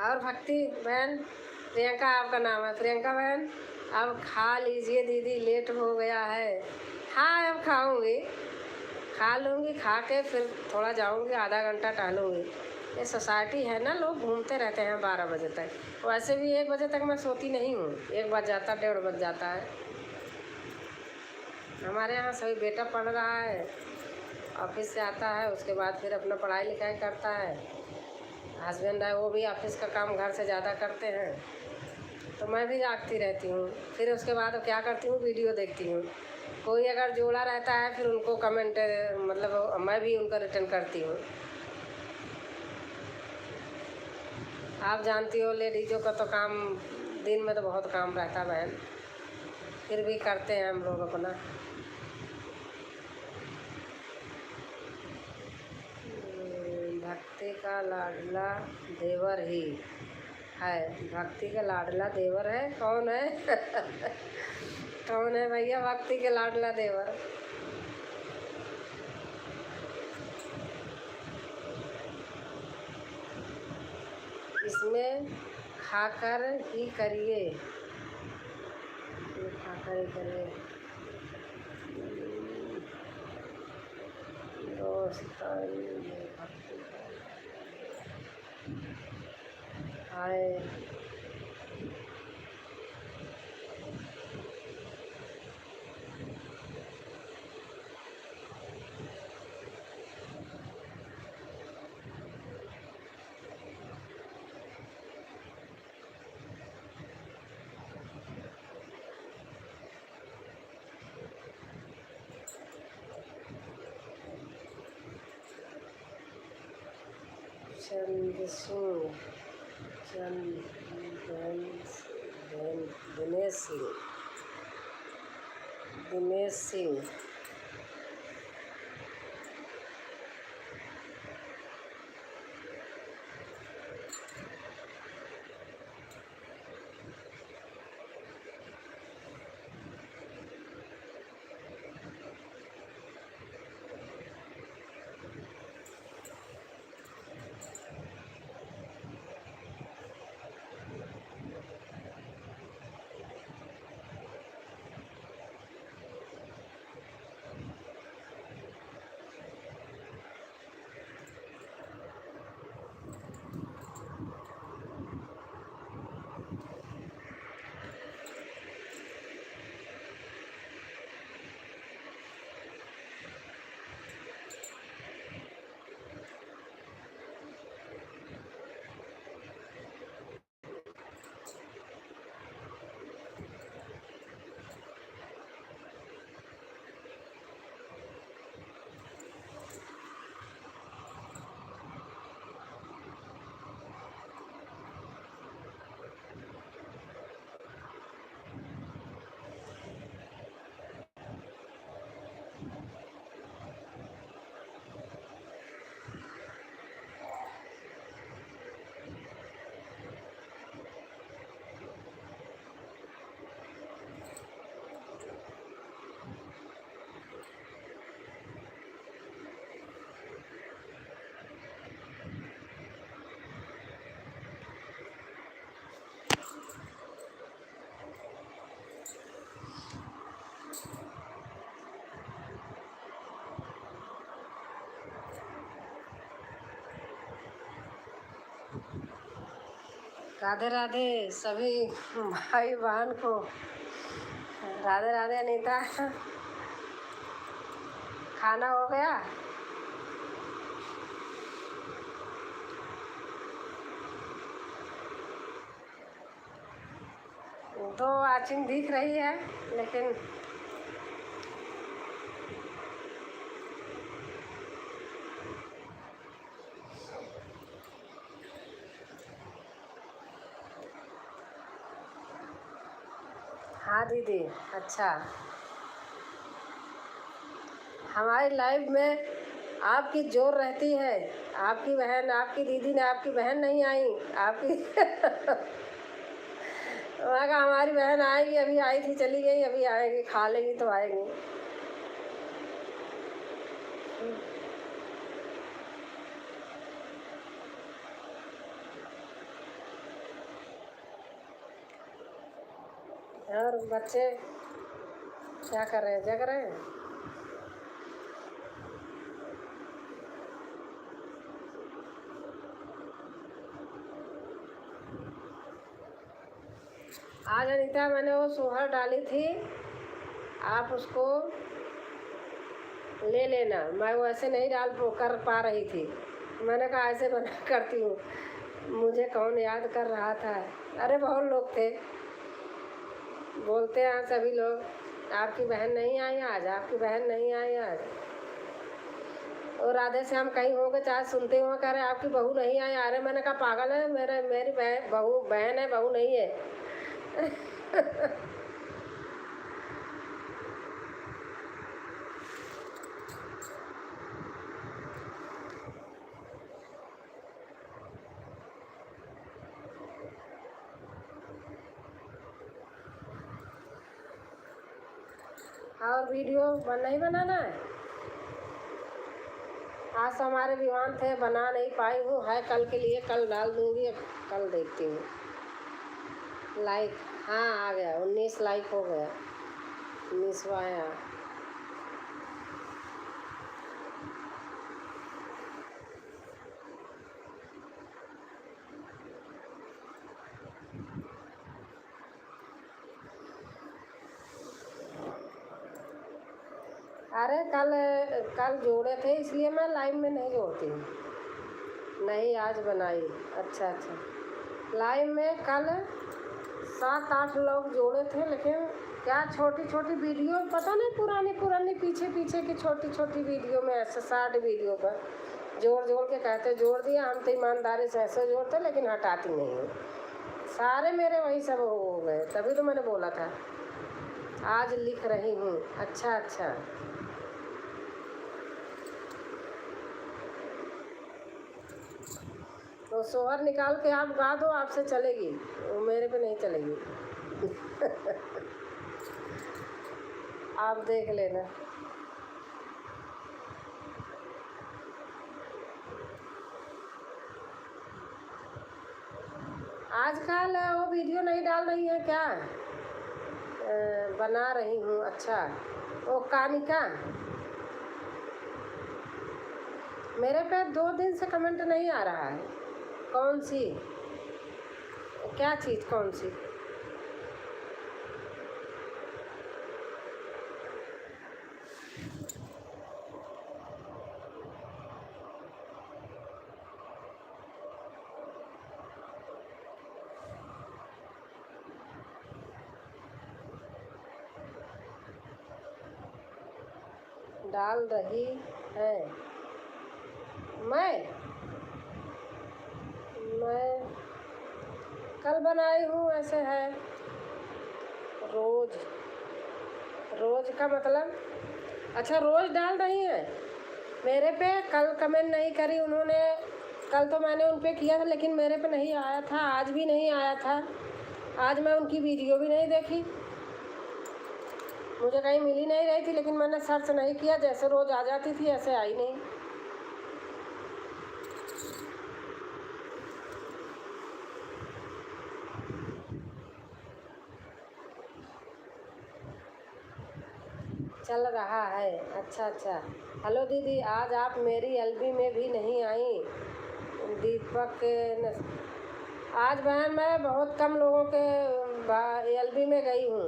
और भक्ति बहन, प्रियंका आपका नाम है, प्रियंका बहन अब खा लीजिए दीदी, लेट हो गया है। हाँ अब खाऊंगी, खा लूँगी, खा के फिर थोड़ा जाऊंगी, आधा घंटा टहलूँगी। ये सोसाइटी है ना, लोग घूमते रहते हैं 12 बजे तक, वैसे भी 1 बजे तक मैं सोती नहीं हूँ, 1 बज जाता, 1:30 बज जाता है। हमारे यहाँ सभी बेटा पढ़ रहा है, ऑफिस से आता है, उसके बाद फिर अपना पढ़ाई लिखाई करता है। हस्बैंड है वो भी ऑफिस का काम घर से ज़्यादा करते हैं, तो मैं भी जागती रहती हूँ। फिर उसके बाद क्या करती हूँ, वीडियो देखती हूँ। कोई अगर जोड़ा रहता है फिर उनको कमेंट, मतलब मैं भी उनका रिटर्न करती हूँ। आप जानती हो लेडीज़ों का तो काम, दिन में तो बहुत काम रहता है बहन, फिर भी करते हैं हम लोग अपना। भक्ति का लाडला देवर ही है। भक्ति का लाडला देवर है, कौन है? कौन है भैया भक्ति के लाडला देवर? इसमें खाकर ही करिए, खाकर ही करिए दोस्तानी में भक्ति आए। चंद सिंह, दिनेश सिंह, दिनेश सिंह। राधे राधे सभी भाई बहन को, राधे राधे। अनीता, खाना हो गया? दो वाचिंग दिख रही है लेकिन हाँ दीदी, अच्छा। हमारी लाइफ में आपकी जोर रहती है। आपकी बहन, आपकी दीदी ने, आपकी बहन नहीं आई आपकी। वहाँ का हमारी बहन आएगी, अभी आई थी चली गई, अभी आएगी, खा लेगी तो आएगी। और बच्चे क्या कर रहे हैं, जग रहे हैं? आज अनीता मैंने वो सोहर डाली थी, आप उसको ले लेना। मैं वो ऐसे नहीं कर पा रही थी, मैंने कहा ऐसे बना करती हूँ। मुझे कौन याद कर रहा था? अरे बहुत लोग थे। बोलते हैं सभी लोग, आपकी बहन नहीं आई आज, आपकी बहन नहीं आई आज। और राधे श्याम कहीं होंगे चाहे सुनते हुए कह रहे आपकी बहू नहीं आई। अरे मैंने कहा पागल है, मेरी बहन है, बहू नहीं है। और वीडियो नहीं बनाना है। आज तो हमारे विवान थे, बना नहीं पाई हूँ, है कल के लिए, कल डाल दूँगी। अब कल देखती हूँ। लाइक हाँ आ गया, 19 लाइक हो गया, 19वां आया। अरे कल कल जोड़े थे इसलिए मैं लाइव में नहीं जोड़ती हूँ। नहीं आज बनाई। अच्छा अच्छा, लाइव में कल 7-8 लोग जोड़े थे, लेकिन क्या छोटी छोटी वीडियो, पता नहीं पुरानी पीछे की छोटी छोटी वीडियो में ऐसे 60 वीडियो पर जोड़ जोड़ के कहते जोड़ दिया। हम तो ईमानदारी से ऐसे जोड़ते, लेकिन हटाती नहीं हूँ। सारे मेरे वही सब हो गए, तभी तो मैंने बोला था आज लिख रही हूँ। अच्छा अच्छा, तो सोहर निकाल के आप गा दो, आपसे चलेगी, वो मेरे पे नहीं चलेगी। आप देख लेना। आजकल वो वीडियो नहीं डाल रही है क्या? बना रही हूँ। अच्छा, वो कानिका, मेरे पे 2 दिन से कमेंट नहीं आ रहा है। कौन सी, क्या चीज़, कौन सी? डाल रही है। मैं कल बनाई हूँ, ऐसे है। रोज, रोज का मतलब, अच्छा रोज डाल रही है। मेरे पे कल कमेंट नहीं करी उन्होंने, कल तो मैंने उन पे किया था, लेकिन मेरे पे नहीं आया था, आज भी नहीं आया था। आज मैं उनकी वीडियो भी नहीं देखी, मुझे कहीं मिल ही नहीं रही थी, लेकिन मैंने सर्च नहीं किया, जैसे रोज़ आ जाती थी ऐसे आई नहीं। चल रहा है। अच्छा अच्छा, हेलो दीदी, आज आप मेरी एलबी में भी नहीं आई। दीपक आज बहन मैं बहुत कम लोगों के एलबी में गई हूँ,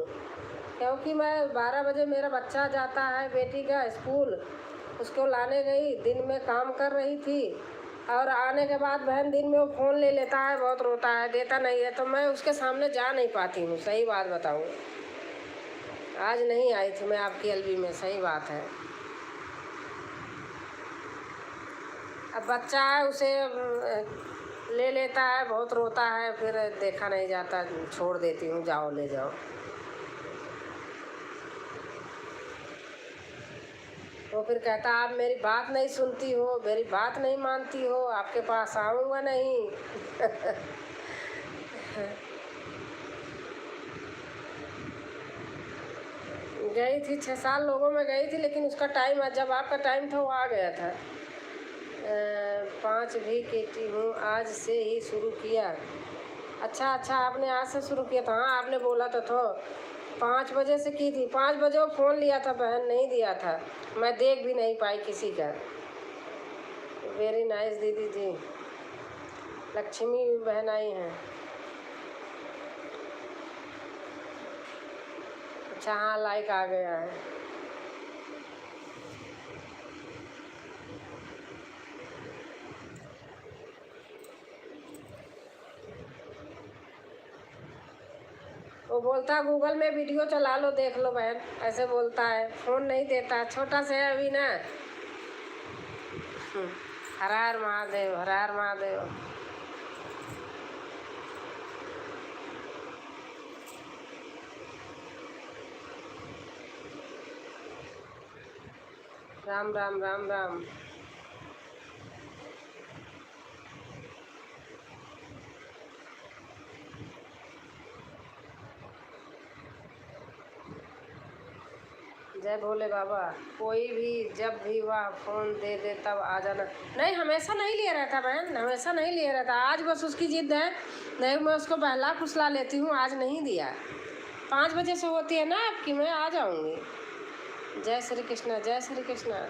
क्योंकि मैं 12 बजे मेरा बच्चा जाता है बेटी का स्कूल, उसको लाने गई, दिन में काम कर रही थी, और आने के बाद बहन दिन में वो फ़ोन ले लेता है, बहुत रोता है, देता नहीं है, तो मैं उसके सामने जा नहीं पाती हूँ। सही बात बताऊँ, आज नहीं आई थी मैं आपकी एलबी में, सही बात है। अब बच्चा है, उसे ले लेता है, बहुत रोता है, फिर देखा नहीं जाता, छोड़ देती हूँ, जाओ ले जाओ। तो फिर कहता आप मेरी बात नहीं सुनती हो, मेरी बात नहीं मानती हो, आपके पास आऊँगा नहीं। गई थी 6 साल लोगों में गई थी, लेकिन उसका टाइम, जब आपका टाइम था वो आ गया था। 5 भी की हूँ, आज से ही शुरू किया। अच्छा अच्छा, आपने आज से शुरू किया था। हाँ आपने बोला तो था 5 बजे से की थी। 5 बजे वो फ़ोन लिया था बहन, नहीं दिया था, मैं देख भी नहीं पाई किसी का। वेरी नाइस दीदी जी। लक्ष्मी बहन आई हैं। अच्छा हाँ, लाइक आ गया है। वो बोलता गूगल में वीडियो चला लो देख लो बहन, ऐसे बोलता है, फ़ोन नहीं देता, छोटा से है अभी ना। हर हर महादेव, हर हर महादेव। राम राम राम राम। जय भोले बाबा। कोई भी जब भी वह फ़ोन दे दे तब आ जाना। नहीं, हमेशा नहीं लिए रहता बहन, हमेशा नहीं लिए रहता। आज बस उसकी जिद है, नहीं मैं उसको बहला फुसला लेती हूँ, आज नहीं दिया। 5 बजे से होती है ना आपकी, मैं आ जाऊँगी। जय श्री कृष्णा, जय श्री कृष्णा।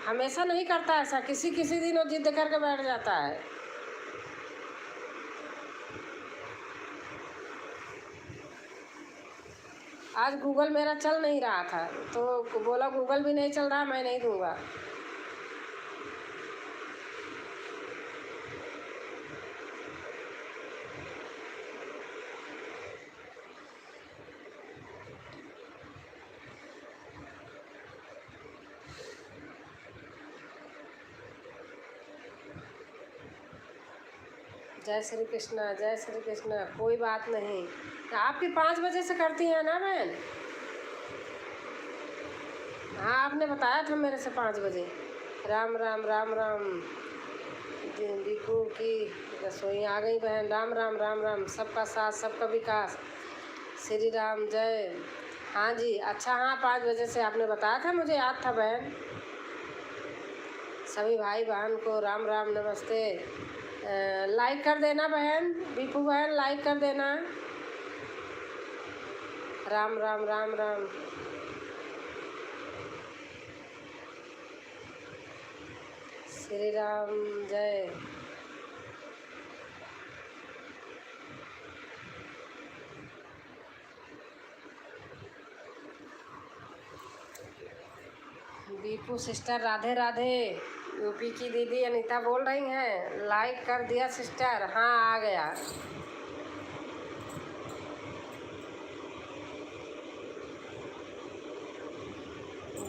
हमेशा नहीं करता ऐसा, किसी किसी दिन वो जिद करके बैठ जाता है। आज गूगल मेरा चल नहीं रहा था तो बोला गूगल भी नहीं चल रहा, मैं नहीं दूंगा। जय श्री कृष्णा, जय श्री कृष्णा। कोई बात नहीं, आपकी 5 बजे से करती हैं ना बहन? हाँ, आपने बताया था मेरे से 5 बजे। राम राम राम राम। दीपू की रसोई आ गई बहन। राम राम राम राम। सबका साथ सबका विकास। श्री राम जय। हाँ जी, अच्छा हाँ, 5 बजे से आपने बताया था, मुझे याद था बहन। सभी भाई बहन को राम राम नमस्ते। लाइक कर देना बहन, दीपू बहन लाइक कर देना। राम राम राम राम। श्री राम जय। दीपू सिस्टर राधे राधे। यूपी की दीदी अनीता बोल रही हैं, लाइक कर दिया सिस्टर। हाँ, आ गया।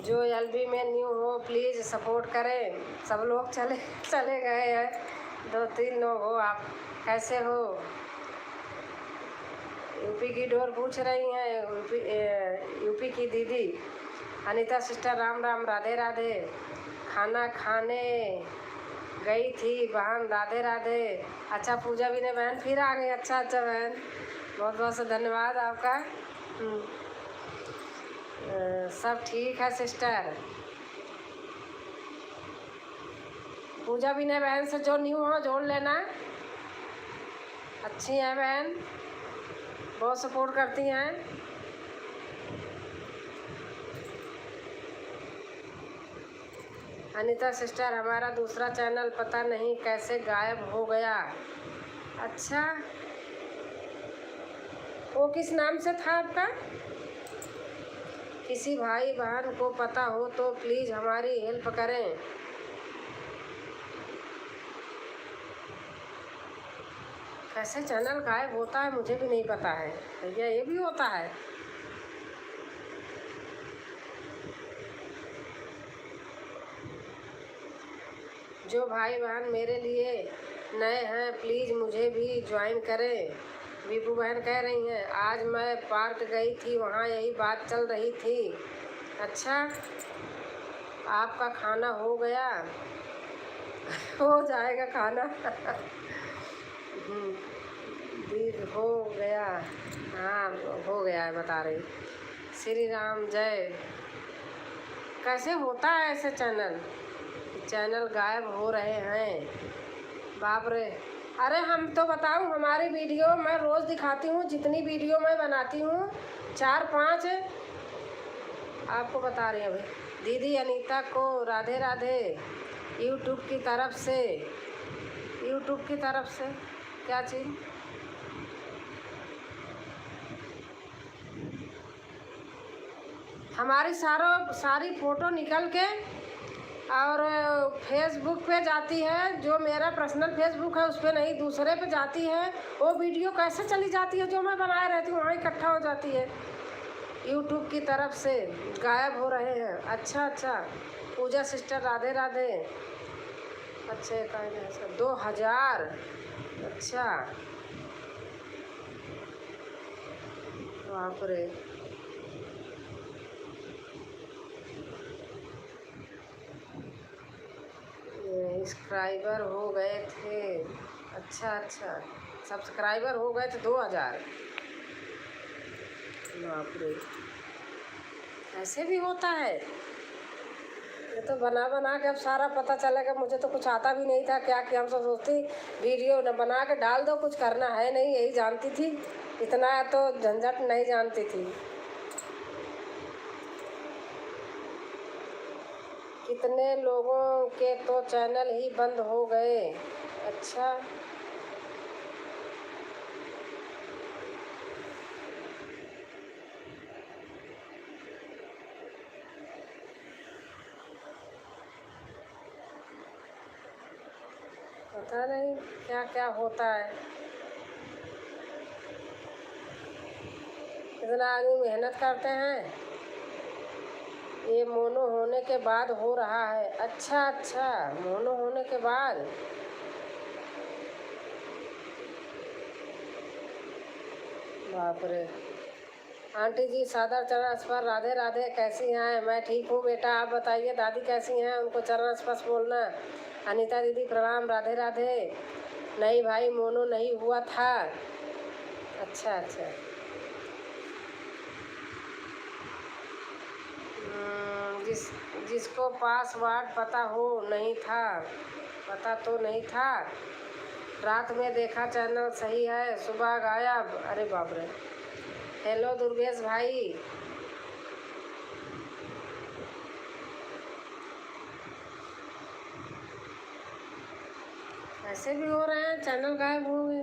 जो एलबी में न्यू हो प्लीज़ सपोर्ट करें। सब लोग चले चले गए हैं, 2-3 लोग हो आप, कैसे हो? यूपी की डोर पूछ रही हैं, यूपी की दीदी अनीता सिस्टर राम राम राधे राधे। खाना खाने गई थी बहन, राधे राधे। अच्छा, पूजा भी ने बहन फिर आ गई। अच्छा अच्छा बहन, बहुत बहुत से धन्यवाद आपका। सब ठीक है सिस्टर। पूजा भी ने बहन से जो न्यू हो जोड़ लेना। अच्छी हैं बहन, बहुत सपोर्ट करती हैं। अनीता सिस्टर, हमारा दूसरा चैनल पता नहीं कैसे गायब हो गया। अच्छा, वो किस नाम से था आपका? किसी भाई बहन को पता हो तो प्लीज़ हमारी हेल्प करें। कैसे चैनल गायब होता है मुझे भी नहीं पता है भैया, ये भी होता है? जो भाई बहन मेरे लिए नए हैं प्लीज़ मुझे भी ज्वाइन करें। बीबू बहन कह रही हैं, आज मैं पार्क गई थी, वहाँ यही बात चल रही थी। अच्छा, आपका खाना हो गया? हो जाएगा खाना। दीद हो गया। हाँ, हो गया है बता रही। श्री राम जय। कैसे होता है ऐसे चैनल गायब हो रहे हैं? बाप रे। अरे हम तो बताऊं, हमारी वीडियो मैं रोज़ दिखाती हूँ, जितनी वीडियो मैं बनाती हूँ 4-5 आपको बता रही हूँ। दीदी अनीता को राधे राधे। यूट्यूब की तरफ से क्या चीज़? हमारी सारी फ़ोटो निकल के और फेसबुक पे जाती है, जो मेरा पर्सनल फेसबुक है उस पर नहीं, दूसरे पे जाती है, वो वीडियो कैसे चली जाती है जो मैं बनाए रहती हूँ वहाँ इकट्ठा हो जाती है। यूट्यूब की तरफ से गायब हो रहे हैं। अच्छा अच्छा, पूजा सिस्टर राधे राधे। अच्छे का 2000। अच्छा, बाप रे। सब्सक्राइबर हो गए थे। अच्छा अच्छा, सब्सक्राइबर हो गए थे 2000। बाप रे, ऐसे भी होता है। ये तो बना बना के अब सारा पता चलेगा। मुझे तो कुछ आता भी नहीं था क्या कि हम सब सोचती वीडियो न बना के डाल दो, कुछ करना है नहीं, यही जानती थी। इतना तो झंझट नहीं जानती थी। कितने लोगों के तो चैनल ही बंद हो गए। अच्छा, पता नहीं क्या क्या होता है। इतना आदमी मेहनत करते हैं, ये मोनो होने के बाद हो रहा है। अच्छा अच्छा, मोनो होने के बाद। बाप रे। आंटी जी सादर चरण स्पर्श राधे राधे, कैसी हैं? मैं ठीक हूँ बेटा, आप बताइए दादी कैसी हैं? उनको चरण स्पर्श बोलना। अनीता दीदी प्रणाम, राधे राधे। नहीं भाई, मोनो नहीं हुआ था। अच्छा अच्छा। जिसको पासवर्ड पता हो नहीं था, पता तो नहीं था, रात में देखा चैनल सही है, सुबह गायब। अरे बाप रे। हेलो दुर्गेश भाई। ऐसे भी हो रहे हैं, चैनल गायब हो गए।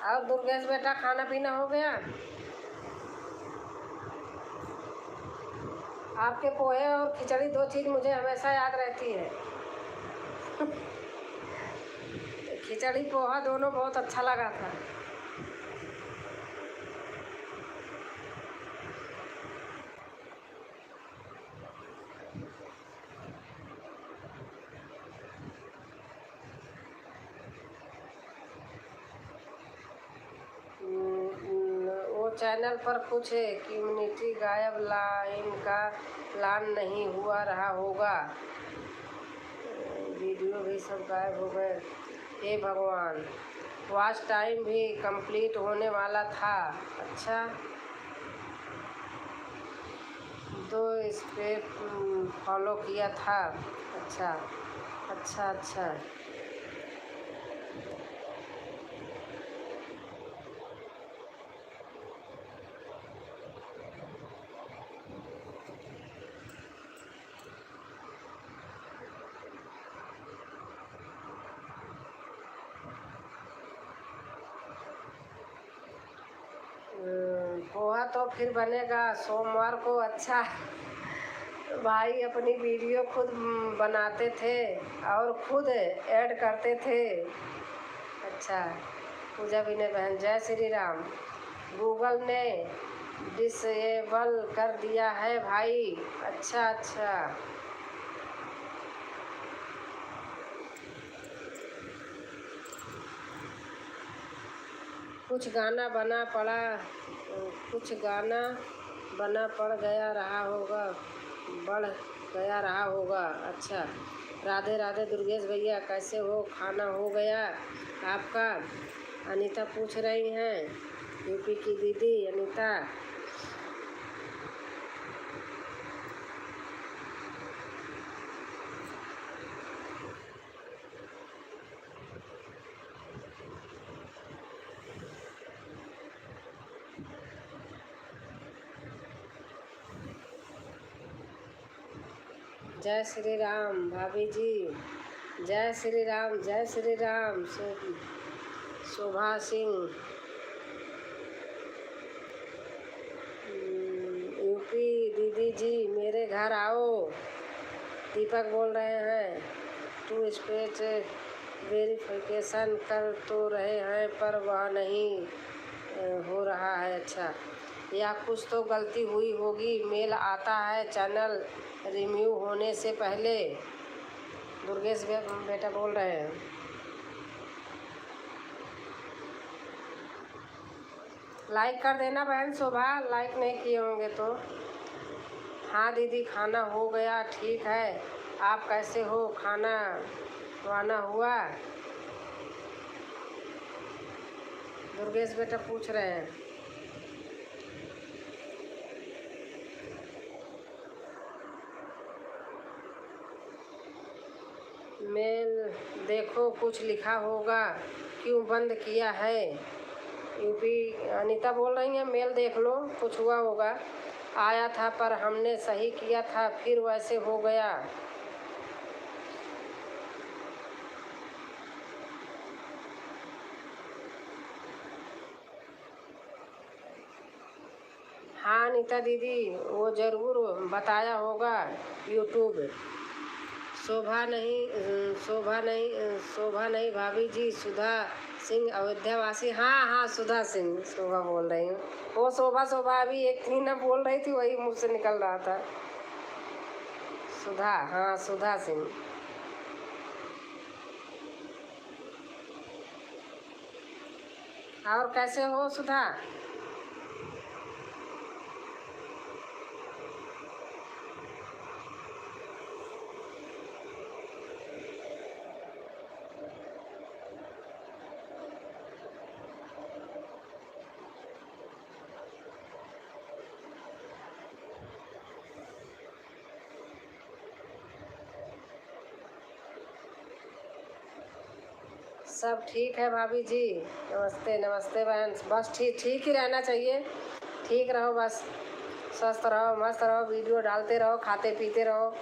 और दुर्गेश बेटा, खाना पीना हो गया? आपके पोहे और खिचड़ी, दो चीज़ मुझे हमेशा याद रहती है। खिचड़ी पोहा दोनों बहुत अच्छा लगा था। वो चैनल पर कुछ कम्युनिटी गायब, लाइन का लान नहीं हुआ रहा होगा, वीडियो भी सब गायब हो गए। हे भगवान, वॉच टाइम भी कंप्लीट होने वाला था। अच्छा, तो इस पे फॉलो किया था। अच्छा अच्छा अच्छा। पोहा तो फिर बनेगा सोमवार को। अच्छा, भाई अपनी वीडियो खुद बनाते थे और खुद ऐड करते थे। अच्छा, पूजा विनय बहन, जय श्री राम। गूगल ने डिसेबल कर दिया है भाई। अच्छा अच्छा। कुछ गाना बना पड़ा, कुछ गाना बना पड़ गया रहा होगा, बढ़ गया रहा होगा। अच्छा, राधे राधे दुर्गेश भैया, कैसे हो? खाना हो गया आपका? अनीता पूछ रही हैं, यूपी की दीदी अनीता। जय श्री राम भाभी जी। जय श्री राम, जय श्री राम। शोभा सिंह, यूपी। दीदी जी मेरे घर आओ। दीपक बोल रहे हैं। टू स्टेट वेरिफिकेशन कर तो रहे हैं पर वह नहीं हो रहा है। अच्छा, या कुछ तो गलती हुई होगी। मेल आता है चैनल रिन्यू होने से पहले। दुर्गेश बेटा बोल रहे हैं। लाइक कर देना बहन शोभा, लाइक नहीं किए होंगे तो। हाँ दीदी, खाना हो गया, ठीक है। आप कैसे हो? खाना वाना हुआ? दुर्गेश बेटा पूछ रहे हैं। मेल देखो, कुछ लिखा होगा। क्यों बंद किया है? यूपी अनीता बोल रही हैं, मेल देख लो, कुछ हुआ होगा। आया था पर हमने सही किया था, फिर वैसे हो गया। हाँ अनीता दीदी, वो ज़रूर बताया होगा यूट्यूब। शोभा नहीं भाभी जी, सुधा सिंह अयोध्यावासी। हाँ हाँ, सुधा सिंह, शोभा बोल रही हूँ। वो शोभा अभी एक थी ना, बोल रही थी, वही मुँह से निकल रहा था। सुधा, हाँ सुधा सिंह। और कैसे हो सुधा? सब ठीक है भाभी जी। नमस्ते नमस्ते बहन। बस ठीक ठीक ही रहना चाहिए। ठीक रहो बस, स्वस्थ रहो, मस्त रहो, वीडियो डालते रहो, खाते पीते रहो।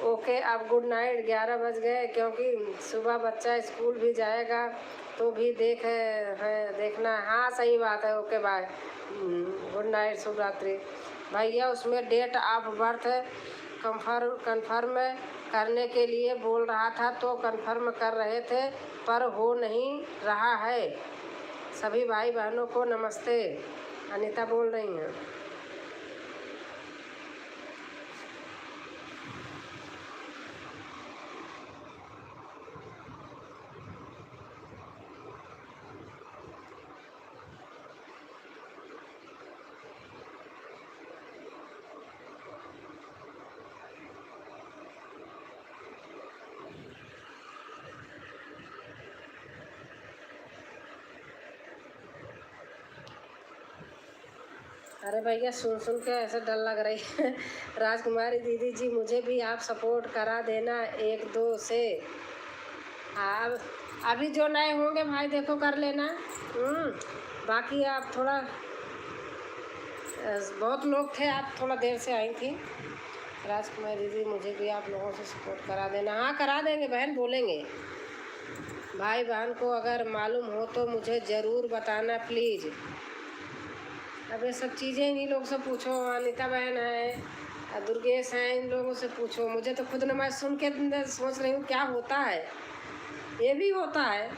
ओके, अब गुड नाइट। 11 बज गए, क्योंकि सुबह बच्चा स्कूल भी जाएगा, तो भी देखना। हाँ सही बात है। ओके बाय, गुड नाइट, शुभ रात्रि। भैया उसमें डेट ऑफ बर्थ कंफर्म करने के लिए बोल रहा था, तो कंफर्म कर रहे थे पर हो नहीं रहा है। सभी भाई बहनों को नमस्ते। अनीता बोल रही हैं। अरे भैया, सुन सुन के ऐसे डर लग रही है। राजकुमारी दीदी जी, मुझे भी आप सपोर्ट करा देना एक दो से। हाँ, अभी जो नए होंगे भाई देखो कर लेना। बाकी आप थोड़ा बहुत लोग थे, आप थोड़ा देर से आई थी। राजकुमारी दीदी, मुझे भी आप लोगों से सपोर्ट करा देना। हाँ करा देंगे बहन, बोलेंगे। भाई बहन को अगर मालूम हो तो मुझे ज़रूर बताना प्लीज़। अब ये सब चीज़ें इन्हीं लोग से पूछो। अनीता बहन है, दुर्गेश हैं, इन लोगों से पूछो। मुझे तो खुद न, मैं सुन के सोच रही हूँ क्या होता है। ये भी होता है।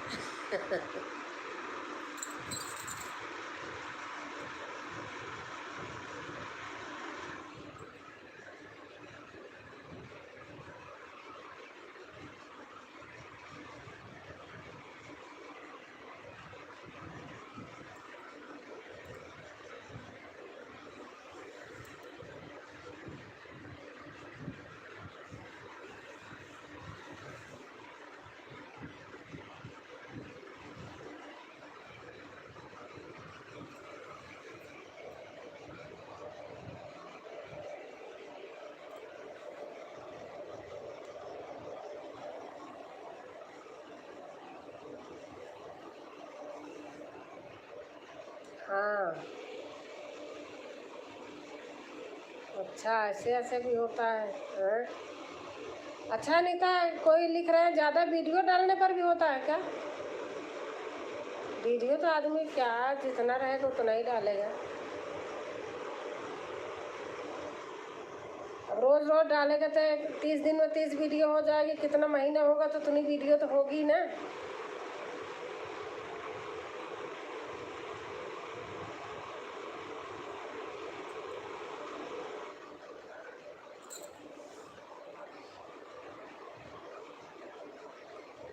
हाँ, अच्छा ऐसे ऐसे भी होता है, हाँ? अच्छा अनीता, कोई लिख रहे हैं ज़्यादा वीडियो डालने पर भी होता है क्या? वीडियो तो आदमी क्या जितना रहेगा उतना ही डालेगा। अब रोज़ रोज़ डालेगा तो 30 दिन में 30 वीडियो हो जाएगी, कितना महीना होगा तो उतनी वीडियो तो होगी ना।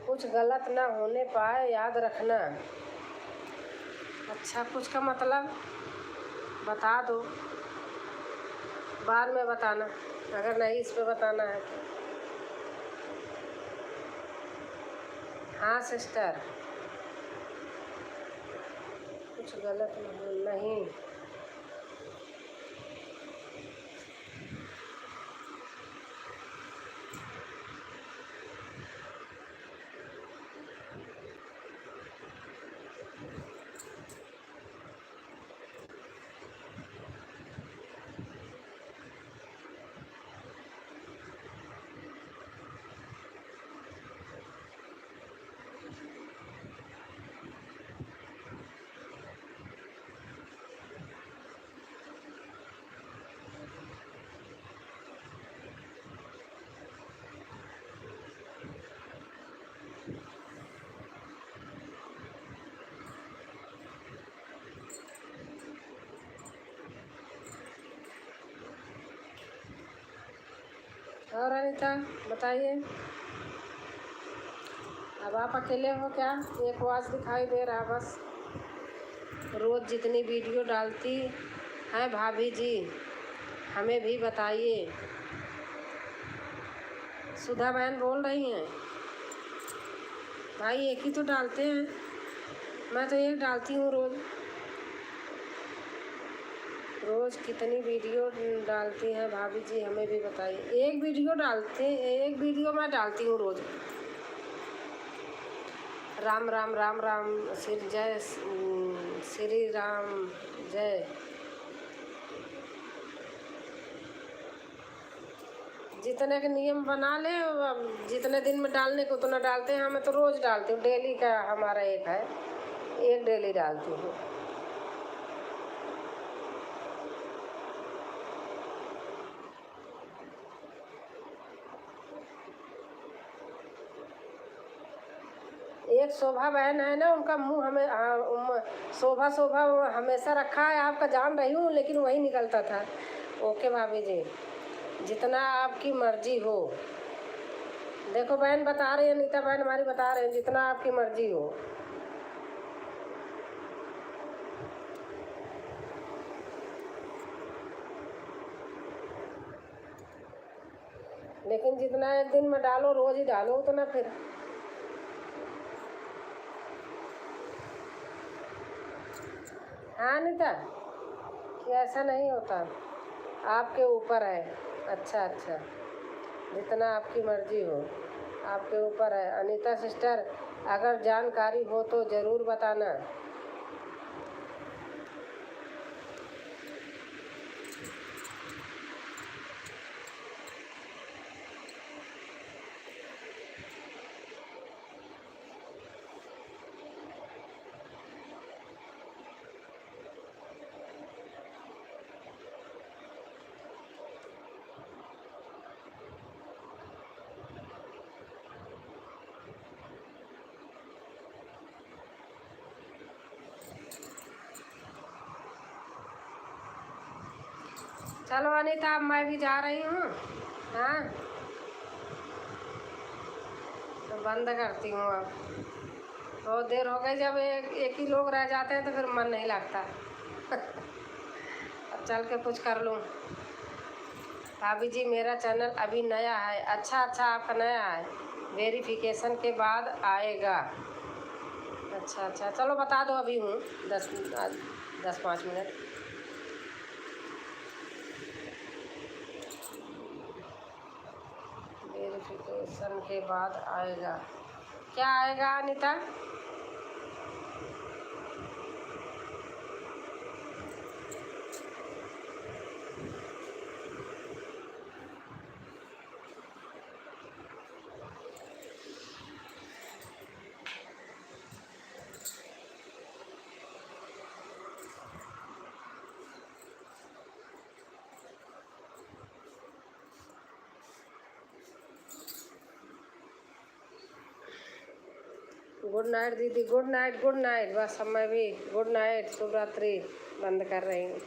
कुछ गलत ना होने पाए, याद रखना। अच्छा, कुछ का मतलब बता दो, बाद में बताना अगर नहीं इस पे बताना है तो। हाँ सिस्टर, कुछ गलत नहीं। और अनीता बताइए, अब आप अकेले हो क्या? एक आवाज़ दिखाई दे रहा बस। रोज़ जितनी वीडियो डालती हैं भाभी जी, हमें भी बताइए। सुधा बहन बोल रही हैं, भाई एक ही तो डालते हैं, मैं तो एक डालती हूँ रोज़। रोज़ कितनी वीडियो डालती हैं भाभी जी, हमें भी बताइए। एक वीडियो मैं डालती हूँ रोज़। राम राम राम राम, श्री राम जय। जितने के नियम बना ले, अब जितने दिन में डालने को उतना डालते हैं। मैं तो रोज़ डालती हूँ, डेली का हमारा एक है, एक डेली डालती हूँ। एक शोभा बहन है ना, उनका मुंह हमें शोभा शोभा वो हमेशा रखा है, आपका जान रही हूँ लेकिन वही निकलता था। ओके भाभी जी, जितना आपकी मर्जी हो। देखो बहन बता रही है, नीता बहन हमारी बता रहे हैं, जितना आपकी मर्जी हो। लेकिन जितना एक दिन में डालो, रोज ही डालो उतना फिर। हाँ नीता, कि ऐसा नहीं होता, आपके ऊपर है। अच्छा अच्छा, जितना आपकी मर्जी हो, आपके ऊपर है। अनीता सिस्टर, अगर जानकारी हो तो ज़रूर बताना। चलो अनीता, अब मैं भी जा रही हूँ। हाँ, तो बंद करती हूँ अब। बहुत देर हो गई, जब एक ही लोग रह जाते हैं तो फिर मन नहीं लगता। अब चल के कुछ कर लूँ। भाभी जी, मेरा चैनल अभी नया है। अच्छा अच्छा, आपका नया है, वेरिफिकेशन के बाद आएगा। अच्छा अच्छा, चलो बता दो, अभी हूँ 10-5 मिनट। वेरिफिकेशन के बाद आएगा। क्या आएगा अनीता? गुड नाइट दीदी, गुड नाइट, गुड नाइट। बस अब मैं भी गुड नाइट, शुभ रात्रि बंद कर रही हूँ।